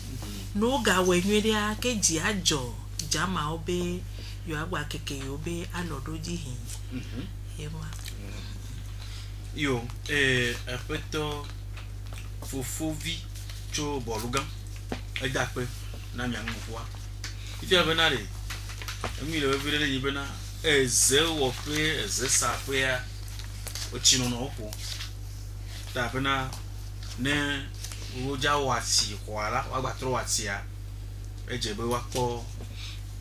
no ga wenwere akeji ajo jama obe yo agba keke yo be alodoji hin ema yo apeto fofovi cho bolugan edape na nya ngwa ife benare emi le vele ni bena eze wo pe eze sa pe ya ochino no ko ta bena ne uja wati kwala wagbatra wati ya ejebe wakpo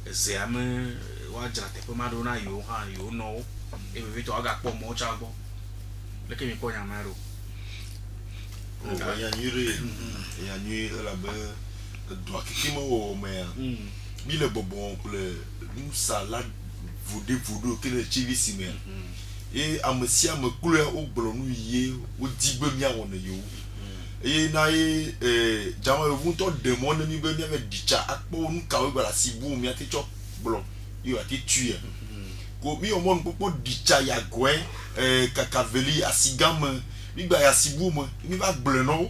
eze ame wajra te pe madona yo ha yo no ebe to aga po mo chagbo leke mi ko nya maro ya nyure la be doit kikimo o me bi le bobon pour le salade voodoo que le chivi sime et amesia me couleur au blonu ye o digbe mia wona yo e na jama yo vunto demone mi be mi ave dicha akpo nu kawe gbara sibu mi ati chop blon yo ati tuer ko mi o mon popo dicha ya gwen kakaveli asigam nígbà ya sibu mo mi ba gbleno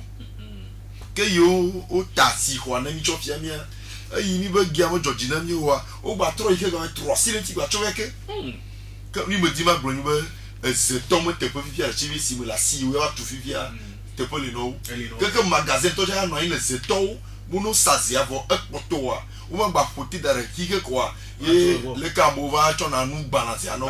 ke yo o tasi ho na mi chop ya mi ayi mi ba gia mo Georgina mi wa o gba tro ike ga tro silenti gba choweke ke mi me di ma gblenu ba se tomo te po fifia chivi si me la si we wa tu fifia te po le no ke magasin to ja no ina se to mo no sasi avo ekpoto wa o ma gba poti dare kike kwa ye le kambo va chona nu balance ya no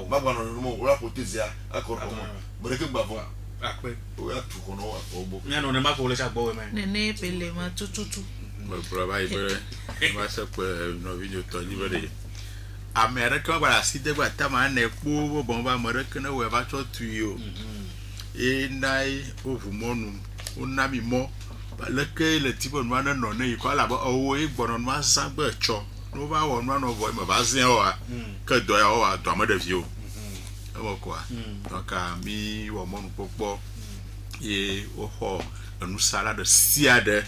ma gba no mo o ra poti zia akoro mo breke gba bon akpe o ya tu kono wa obo nya no ne ma ko le cha gbo we me nene pele ma tututu mo provai bere ma se pe no video to ni bere America ba si de gba ta ma na epo bo ba America na we ba cho tu yo e nai ovumonu unami mo ba le ke le tipo no na no ne ko la ba owo e gbono ma san gbe cho no ba wo no boy ma ba zin o a ke do ya o a do ma de vio quoi donc mi wo mon popo et oho nous salade siade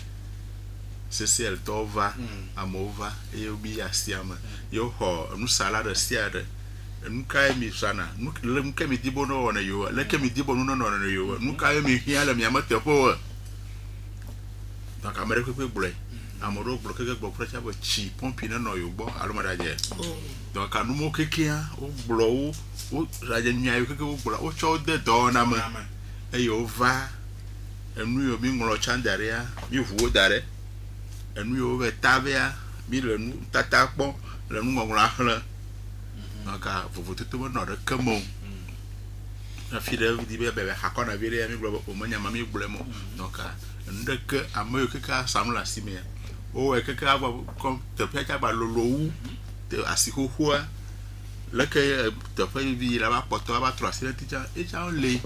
c'est tova amova et obi asiama yo ho nous salade siade nous kai mi sana nous le kai mi dibono ona yo le kai mi dibono no no yo nous kai mi hiala mi amate po donc amere ko gbule amoro gbule ke gbo frecha bo chi pompi na no yo gbo alomada je donc anu mo kekia o gblo o raje nya yo keke o gblo o cho de do na ma e yo va enu yo mi nglo chandaria mi vuo dare enu yo ve tavia mi le nu tata po le nu nglo ahla donc vovo to no de kemo na fide di be hakona bi re mi gblo o manya ma mi gblo mo donc ndeke amoyo keke samla simia o e keke aba kom te peka ba lolowu te asikohua leke te fe vi la ba poto ba 3 sileticha e cha on le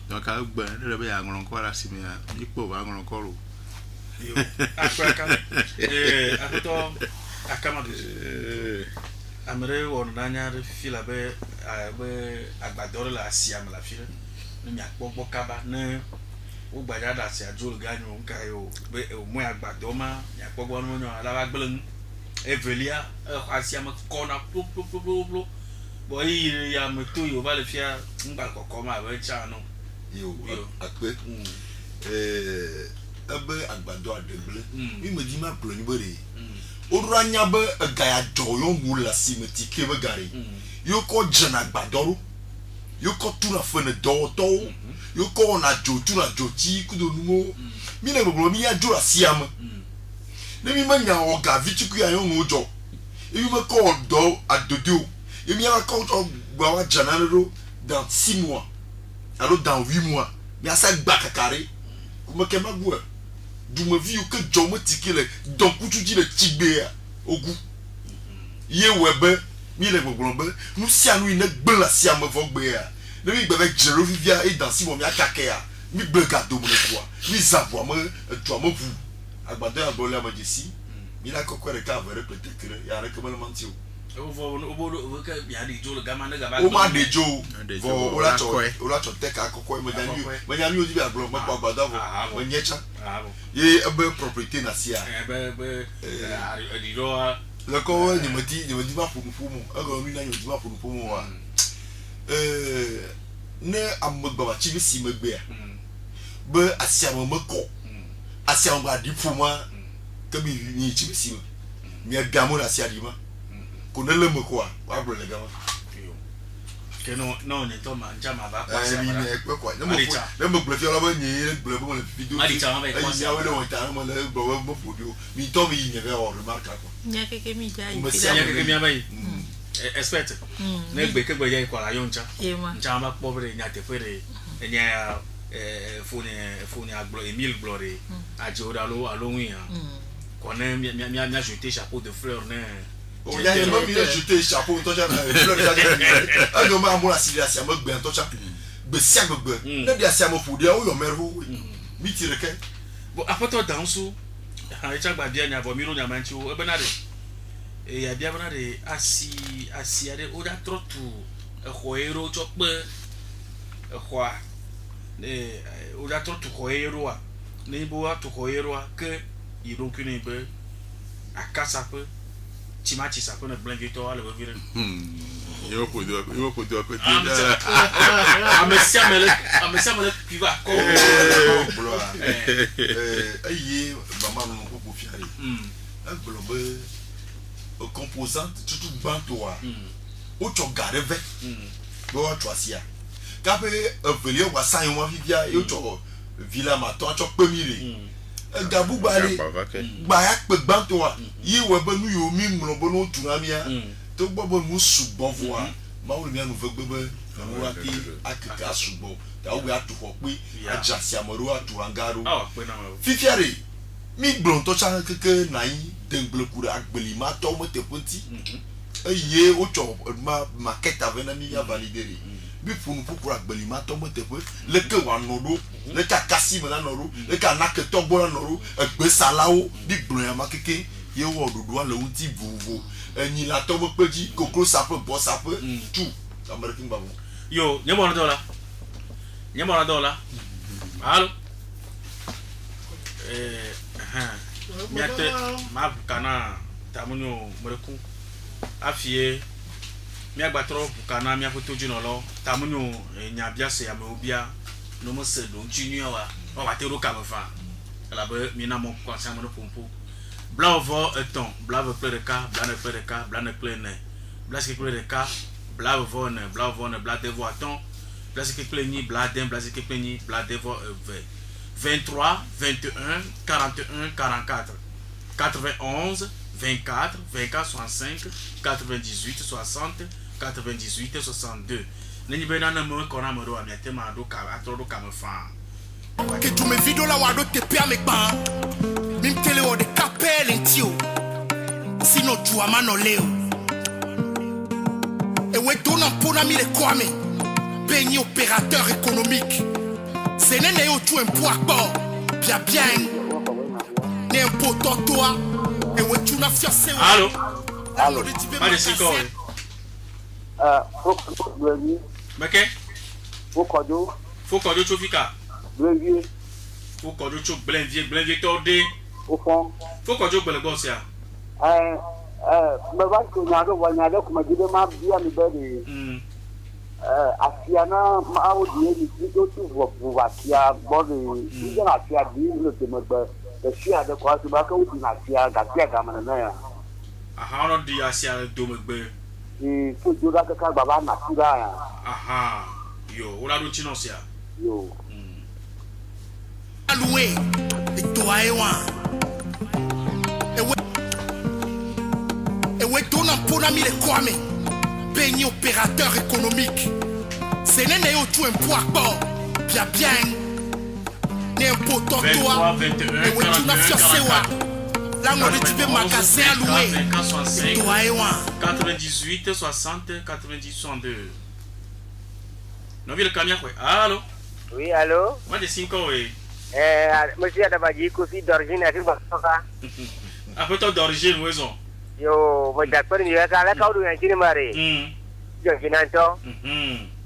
donc a gbe le be ya ngron ko la simia ipo ba ngron ko ro yo akwaka akoto akama de amere won nanya de fila be agbadore la asiam la file ne mi akpogbo kaba ne o gbaja da si ajol ganyo nka yo be o mo agbado ma mi akpogbo no nyo ala ba gbelen evelia asiam kona plo boy ya me to yo ba le fia ngba kokko ma be cha no yo akpe ebe agbado adeble mi me di ma plo ni bere oranya be gaya joyo ngula simeti ke be gari yo ko jana agbadoro yo ko tuna fene do to yo ko na jo tuna jo ti kudo numo mi na gbogbo mi ya jo asiam ne mi manya o ga vituku ya yo ngojo e mi ko do adodo e mi ya ko to gba wa jana ro dans 6 mois alors dans 8 mois mi asa gba kakare kuma ke magwo du ma vi que jomo tikile donc tu dis le tibé ogu ye webe mi le gbogbo be nu si anu ina gbe la si am fo gbe ya ne mi gbe avec jero vivia et dans 6 mois mi akake ya mi gbe gado mo le bois mi zabo mo to mo pu agbado abole amajesi mi la kokore ka vere peut-être ya recommandation o ka ya di jo le gama ne gaba o ma de jo vo o la cho tek akoko me nyami o di ba blo mo agbado vo mo nyecha ye ebe propriété na sia ebe di do le ko ni meti ba fumu ego mi na ni ba fumu wa ne amugba ba chibi si megbe be asia mo meko asia mo ba di fuma ke bi ni chibi si mi agamo na sia di ma ko ne le meko wa bro le gama que no ni to ma jama ba kwa sa ni e pe kwa ne mo gbe fi ola ba ni gbe bo mo le video ma di cha ma ba kwa sa ya we le won ta mo le gbo mo fodio mi to mi ni ve o remarque quoi nya keke mi ja yi nya keke mi abai expect ne gbe ke gbe ya kwa la yoncha ncha ba po bre nya te fere nya foni aglo Emile Glory ajora lo aloin ko ne mi jeter chapeau de fleurs ne o ya ye mo mi jeter chapeau to ja fleur ja ago ma mo la sidia mo gbe to cha gbe sia gbe ne dia sia mo fudi o yo meru mi tire ke bo apoto dansu ha echa gba bia nya bo mi ro nya manchi o ebe na de ya bia na de asi ade o da trotu khoero chokpe khwa o da trotu khoero a ne bo a to khoero a ke iro kune be akasa pe chimachi sa pe na blanque to ale vivre yo podo ko amesiamele piva ko bro ayi mama no ko fiare globe composante tout bantoa o cho gareve bo cho asia kape velio wa san wa vivia yo cho villa maton cho pemire gabu bale gba ya pe bantoa yi we be nu yo mi mlo bo no tunamia to gbogbo mu subo voa ma wo mi anu fe gbebe no ati akika subo ta wo ya to ko pe ajasi amoro atu angaro fifiare mi blon to cha keke nai dengle kura agbeli ma to mo te ponti eye o cho ma maquette avena mi ya valider bi funu pukura agbeli ma to mo te pe le ke wa nodo le ka kasi me na nodo le ka na ke to gbo na nodo egbe salawo bi blon ya ma keke ye wo dodo ala unti vuvu enyi la to mo peji kokro sape bo sape tu american babu yo nyemo na dola allo miate mabukana tamunyo mreku afie miagbatro bukana miapoto junolo tamunyo nyabia se amobia no mo se do junior wa watero kamefa la be mina mo kwasa mo pompo blavo eton blavo plereka blane plereka blane plene blaske plereka blavo ne bladevo aton blaske pleni bladen blaske pleni bladevo 23 21 41 44 91 24 24 65 98 60 98 62 neni bena na mo kona mo do amiate ma do ka atoro ka me fa que tu me vido la wado te pe amekpa mim tele o de capel entio sino tu amano leo e we dona pona mi le kwame peigné opérateur économique c'est né yo tu un poids bien ne impotant toi ewe tuna fiase wa Allô landlord jibe Pas de 5 ans. Meke Faut qu'on doit chofika. Faut qu'on doit chof blenvier tordé. Au fond. Faut qu'on doit blengosse ya. Me va que nyado kuma jibe ma bia mi bere. Asiana ma o die ni do tu va kia bode. Ni na kia di le te me ba. De sia de kwa tu ba ka u di na kia ga mana na ya. Aha no di asia do me gbe. Faut joda ka baba na tira ya. Aha. Yo, ola do chinosia. Yo. Alloué et toi et moi. Et ouais, ton empona mi le kwame. Peigné opérateur économique. C'est n'est pas tout un poids bord. Bien bien. N'est un poteau toi. Et ouais, tu n'as fiancé wa. Là, on a dit magasin alloué. Et toi et moi. 98 60 90 62. Non, le camion quoi. Allô? Oui, allô? Moi de 5 ans oui. Monsieur Adabaji, Kofi d'origine à Tilbaka. Après toi d'origine, raison. Yo, moi d'accord, il y a un cas où il y a un chine yo, finanto.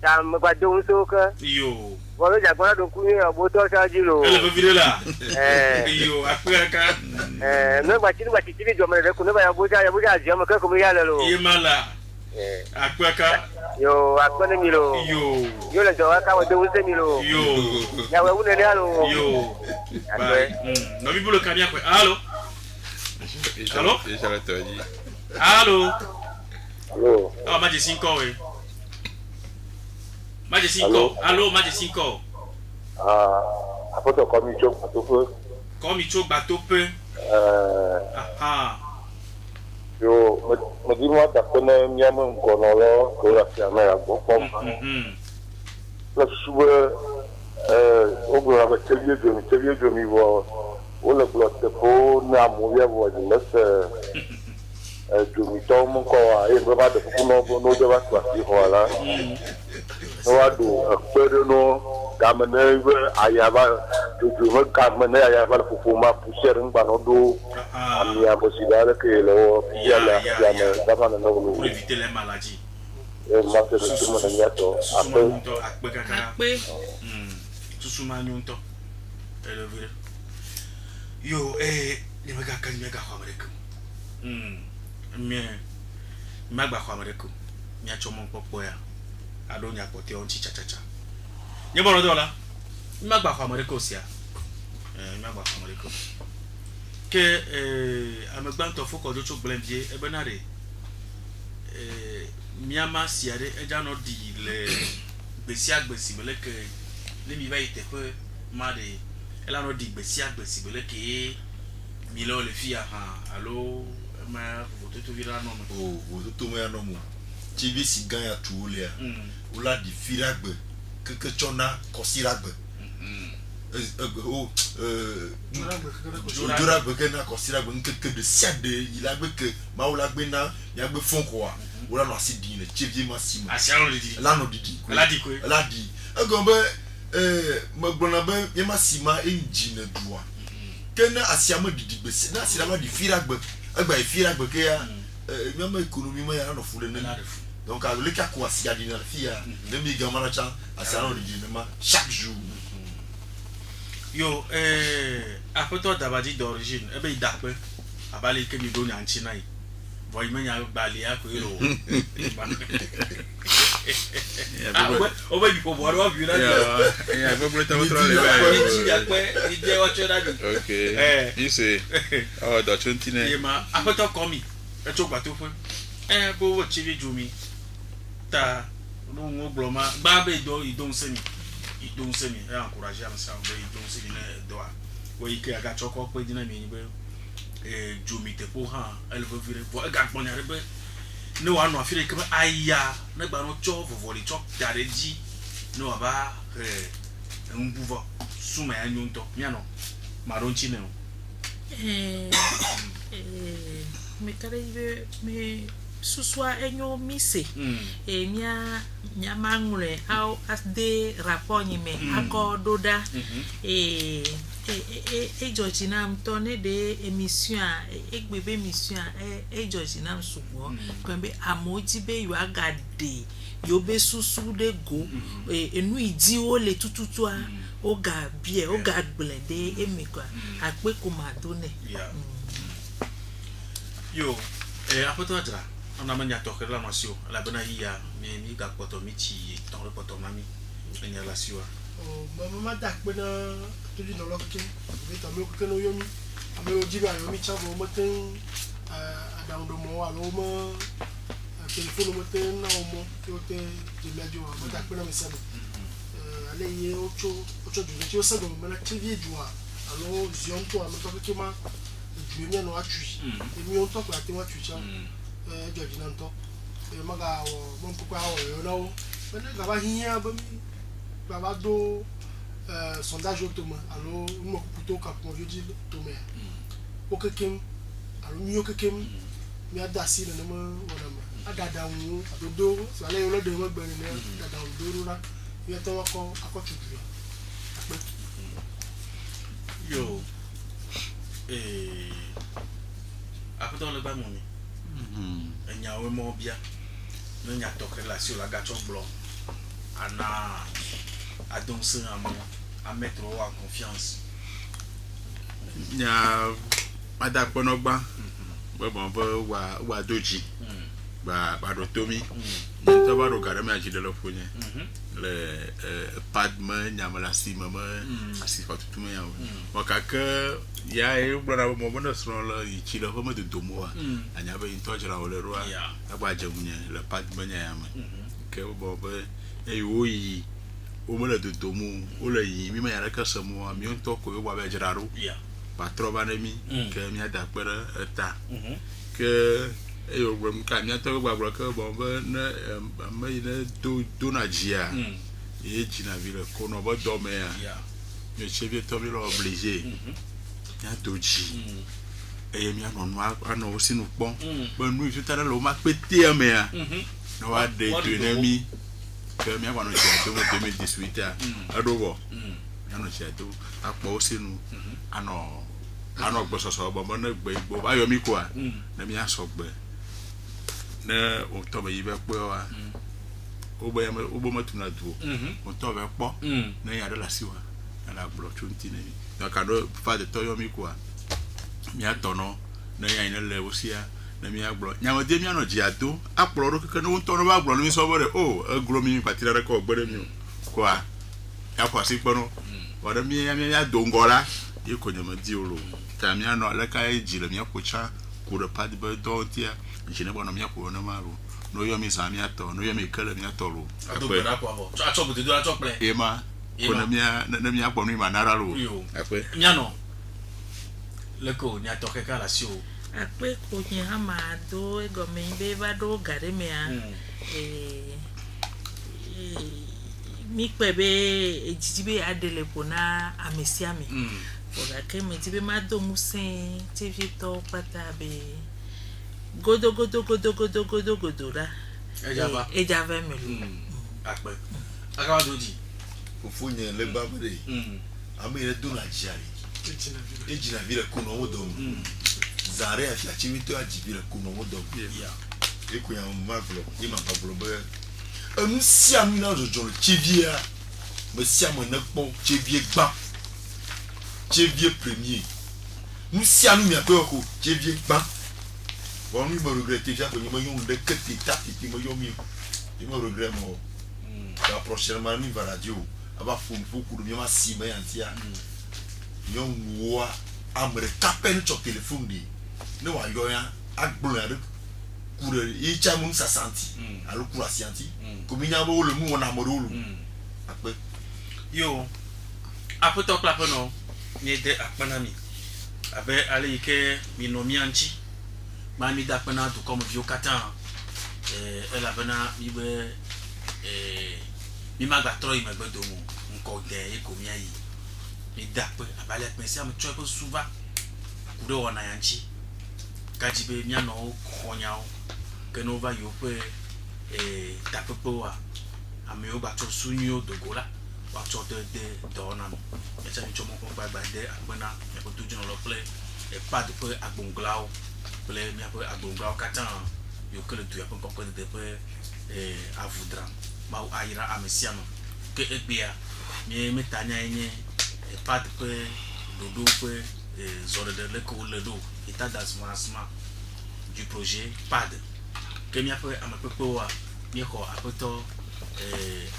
Ça me va donc soka. Yo. Voilà, d'accord, donc il y a un bouton chargilo. Elle veut virer là. Yo, après quand. Non, bah, tu vas te tirer, tu vas me reconnaître, il y a un bouton, je me fais comme il y a là. Il est malade. Après quand. Yo, après milo. Yo. Yo, le doigt, quand on doit milo. Yo. Ya ouais, vous n'allez allo. Yo. Non, il faut le camion quoi. Allô? Allô? Allô? Allô? Ah, ma de 5 ans oui. Ma de 5 ans. Allô, ma de 5 ans. Après toi comme il choque bateau peu. Comme il choque bateau peu. Yo, me dis-moi, t'as connu miam un conolo, que la ferme à bon pomme. Le souhait, au bout avec tes vieux de mi voix, ou le bloc de peau, n'a mouillé voix de laisse, du mi-temps, mon corps, et vraiment de beaucoup nos débats, voilà. Nous avons un peu de nous, d'amener à y avoir, de me camener à y avoir pour pouvoir pousser un bandeau. Il y a possible que le pour éviter les maladies. Yo, ni mega kan mega xamareko. Magba xamareko. Nya chomo popo ya. Ado nya pote on chi cha. Ni boro dola. Magba xamareko sia. Magba xamareko. Que amegban to foko do chok blenvie e benare miama siare e jano di le besia gbesibele ke le mi va ite pe made ela no di besia gbesibele ke mi lo le fia ha allo ma voto to vira no oh voto to me no mo ti bi si gan ya tu ole o la di firagbe ke chona kosiragbe Jura begena considère que de siade il a que maoula bena ya be fon quoi ou la no asidi ne chevie massima asiano didi la no didi la di ko la di agombe magbona be ye massima engine droit kena asiama didi be na sirama di firagbe agba firagbe ke ya même économie ma ya no fule ne donc a le ka ko asiadi na fia ne mi gamara cha asiano didi ne ma chaque jour. Yo, après toi d'abadi d'origine, il d'après, à bali que mi donne en Chine. Voyez moi y bali à quoi lo. On va lui pouvoir voir vu là. Il y a pas pour votre il dit autre chose. OK. Il sait. Oh, dans 29. Et ma après toi commis. Et tu bateau feu. Bo chivi jumi. Ta no gloma, ba be do I don semi. Il donc c'est mis encourager à ça il donc c'est une doigt oui que aga choko pe dina mi be jomite pour ha elle veut virer pour aga bon yare be no wa no afire ke aya na gba no cho vovoli cho dare ji no aba mbuvo suma ya nyonto mia no maronchi ne me kare me suswa enyo mise nya mangure au as de rapport ni me akododa Georgina m'tonne de émission bébé émission Georgina m'subo quand be amoji be yo agade yo be susu de go enu idi o le tututu a o ga bie o ga blende emi kwa akpe kuma done yo apoto adra on a mania to la masio la bana ya mi ga poto mi ti ton le poto mami enya la siwa mama dak bena tudi no lokake beta me ko no yomi ame ojiba yomi chabo moten adaundo mo alo mo telefono moten na mo yote de medio mama dak bena me sabo ale ye ocho du ti o sago me na tv jua alo zion to am to ke ma dunia no atui emi on to ko ati wa tui cha George nanto maga mo ko kwa o no bena ga ba hiya ba mi baba do sondage automate alors mo plutôt cap mon vieux dit automate okekem alors mi okekem mi adasi na mo wona ma adada wu adodo so ale yo lo de mo gbere na adada wu do ra mi to ko akotu yo akoto le ba mo mi enya we mo bia no nya to relation la gacho blanc ana à danser à mettre en confiance. Ya adaponogba bo wa doji ba do tomi to ba do garame ajide lo fonye le padma nyamala si mama asi fa tutume ya o kaka ya e gbara mo mo na sro lo ichi lo mo de domo a anya ba into jira o le ro a agba jamunye le padma nyama ke bo oyi o mo le domo o le yi mi ma ya ka samu mi on to ko yo ba be jira ro patro ba na mi ke mi ada pere eta ke yo gbem ka mi to gba gba ke bo na ma ina do na jia e jina vile ko no ba do me ya me chevie to mi lo obligé ya doji e mi ano no sinu pon ba nu ju tara lo ma pete me ya no wa de tu na mi ke mi agba no chia do 2018 adobo ya no chia do apo sinu ano gbo so bo na gbe igbo ba yo mi ko a na mi aso gbe na o to be yibe pe wa o bo ma tuna duo o to be po na ya de la siwa na la blo 20 na na ka do fa de to yo mi ko a mi atono na ya ina le osia na mi agbo nya o de mi ano ji ado aporo ro keke no to no ba agbo no mi so bore o agro mi patira re ko gbere mi ko a ya kwa si pono wa de mi ya do ngola ye ko nyama di olo ta mi ano le ka e ji le mi akocha ko de pad be do tia jine bono mi akwo no maru no yo mi sa mi ato no yo mi kele mi atoro akwe acho bo do acho ple ema ko na mi akwo no ma nara ro akwe mi ano le ko ni atoke ka la sio akwe ko ni amado ego me be ba do gare me a mi pebe ejijibe adele pona amesiami oga ke me jibe ma do musen tv to pata be godo la ejava melu akpe akawa doji ofunye le babere amire do la jari ejina vile kuno wodo zare afia chimito ajibile kuno wodo ya ekuya maglo yima bablo be enu siam na jojo chevia me siam na po chevie gba chevie premier nous siam mi akoko chevie gba bon mi me regretter ça que me yon de kete tapi ti me yon mi me regret mo la prochainement mi va radio aba fun foku mi ma si me antia yon wa amre kapen cho téléphone di ne wa yo ya agbon ya kure yi chamun sa santi alo kura sianti ko mi nya bo le mu wona mo lu akpe yo apoto klapono ni de akpanami abe ale ke mi no mi anchi mami da pena du comme vieux katan elle a bena ibe mi maga troi me gbedo mu nko de e ko mi ayi mi da pe abale pensi am tro ko suva kure wona yanchi kajibe mi ano khonyao ke no va yo pe tapepo wa ami o ba to sunyo dogola waktu de dona ya cha chomo ko ba de agbena ya ko tuju no play e pas de peu agbonglao play mi peu agbonglao katan yo que le tu ya ko ko de peu a voudra ma o aira amesiano que e bia mi metanya yenye e pas de peu dodo peu zone de le ko le do état d'asma du projet PAD que mi peu amapepo wa mi ko apoto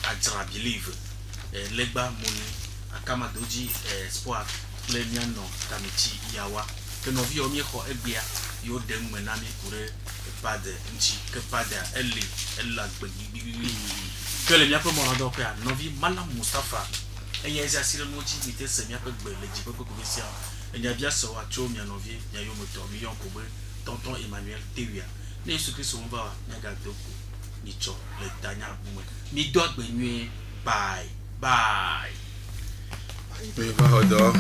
Adra Believe Legba Moni Akama Doji Espoir Plemiano Tamichi Yawa que nos vies au mieux quoi ebia yo dem menami kure pas de nchi que pas de elle la que le mia pour mon rando quoi nos vies Malam Mustafa et ya exercer le moti mité se mia peu le jibo ko commission et ya bien so acho mia nos vies ya yo moto million ko tonton Emmanuel Tewia ne Yesu Christ on va nyaga doko nicho le tanya bume mi doit benue bye bye. Oui, va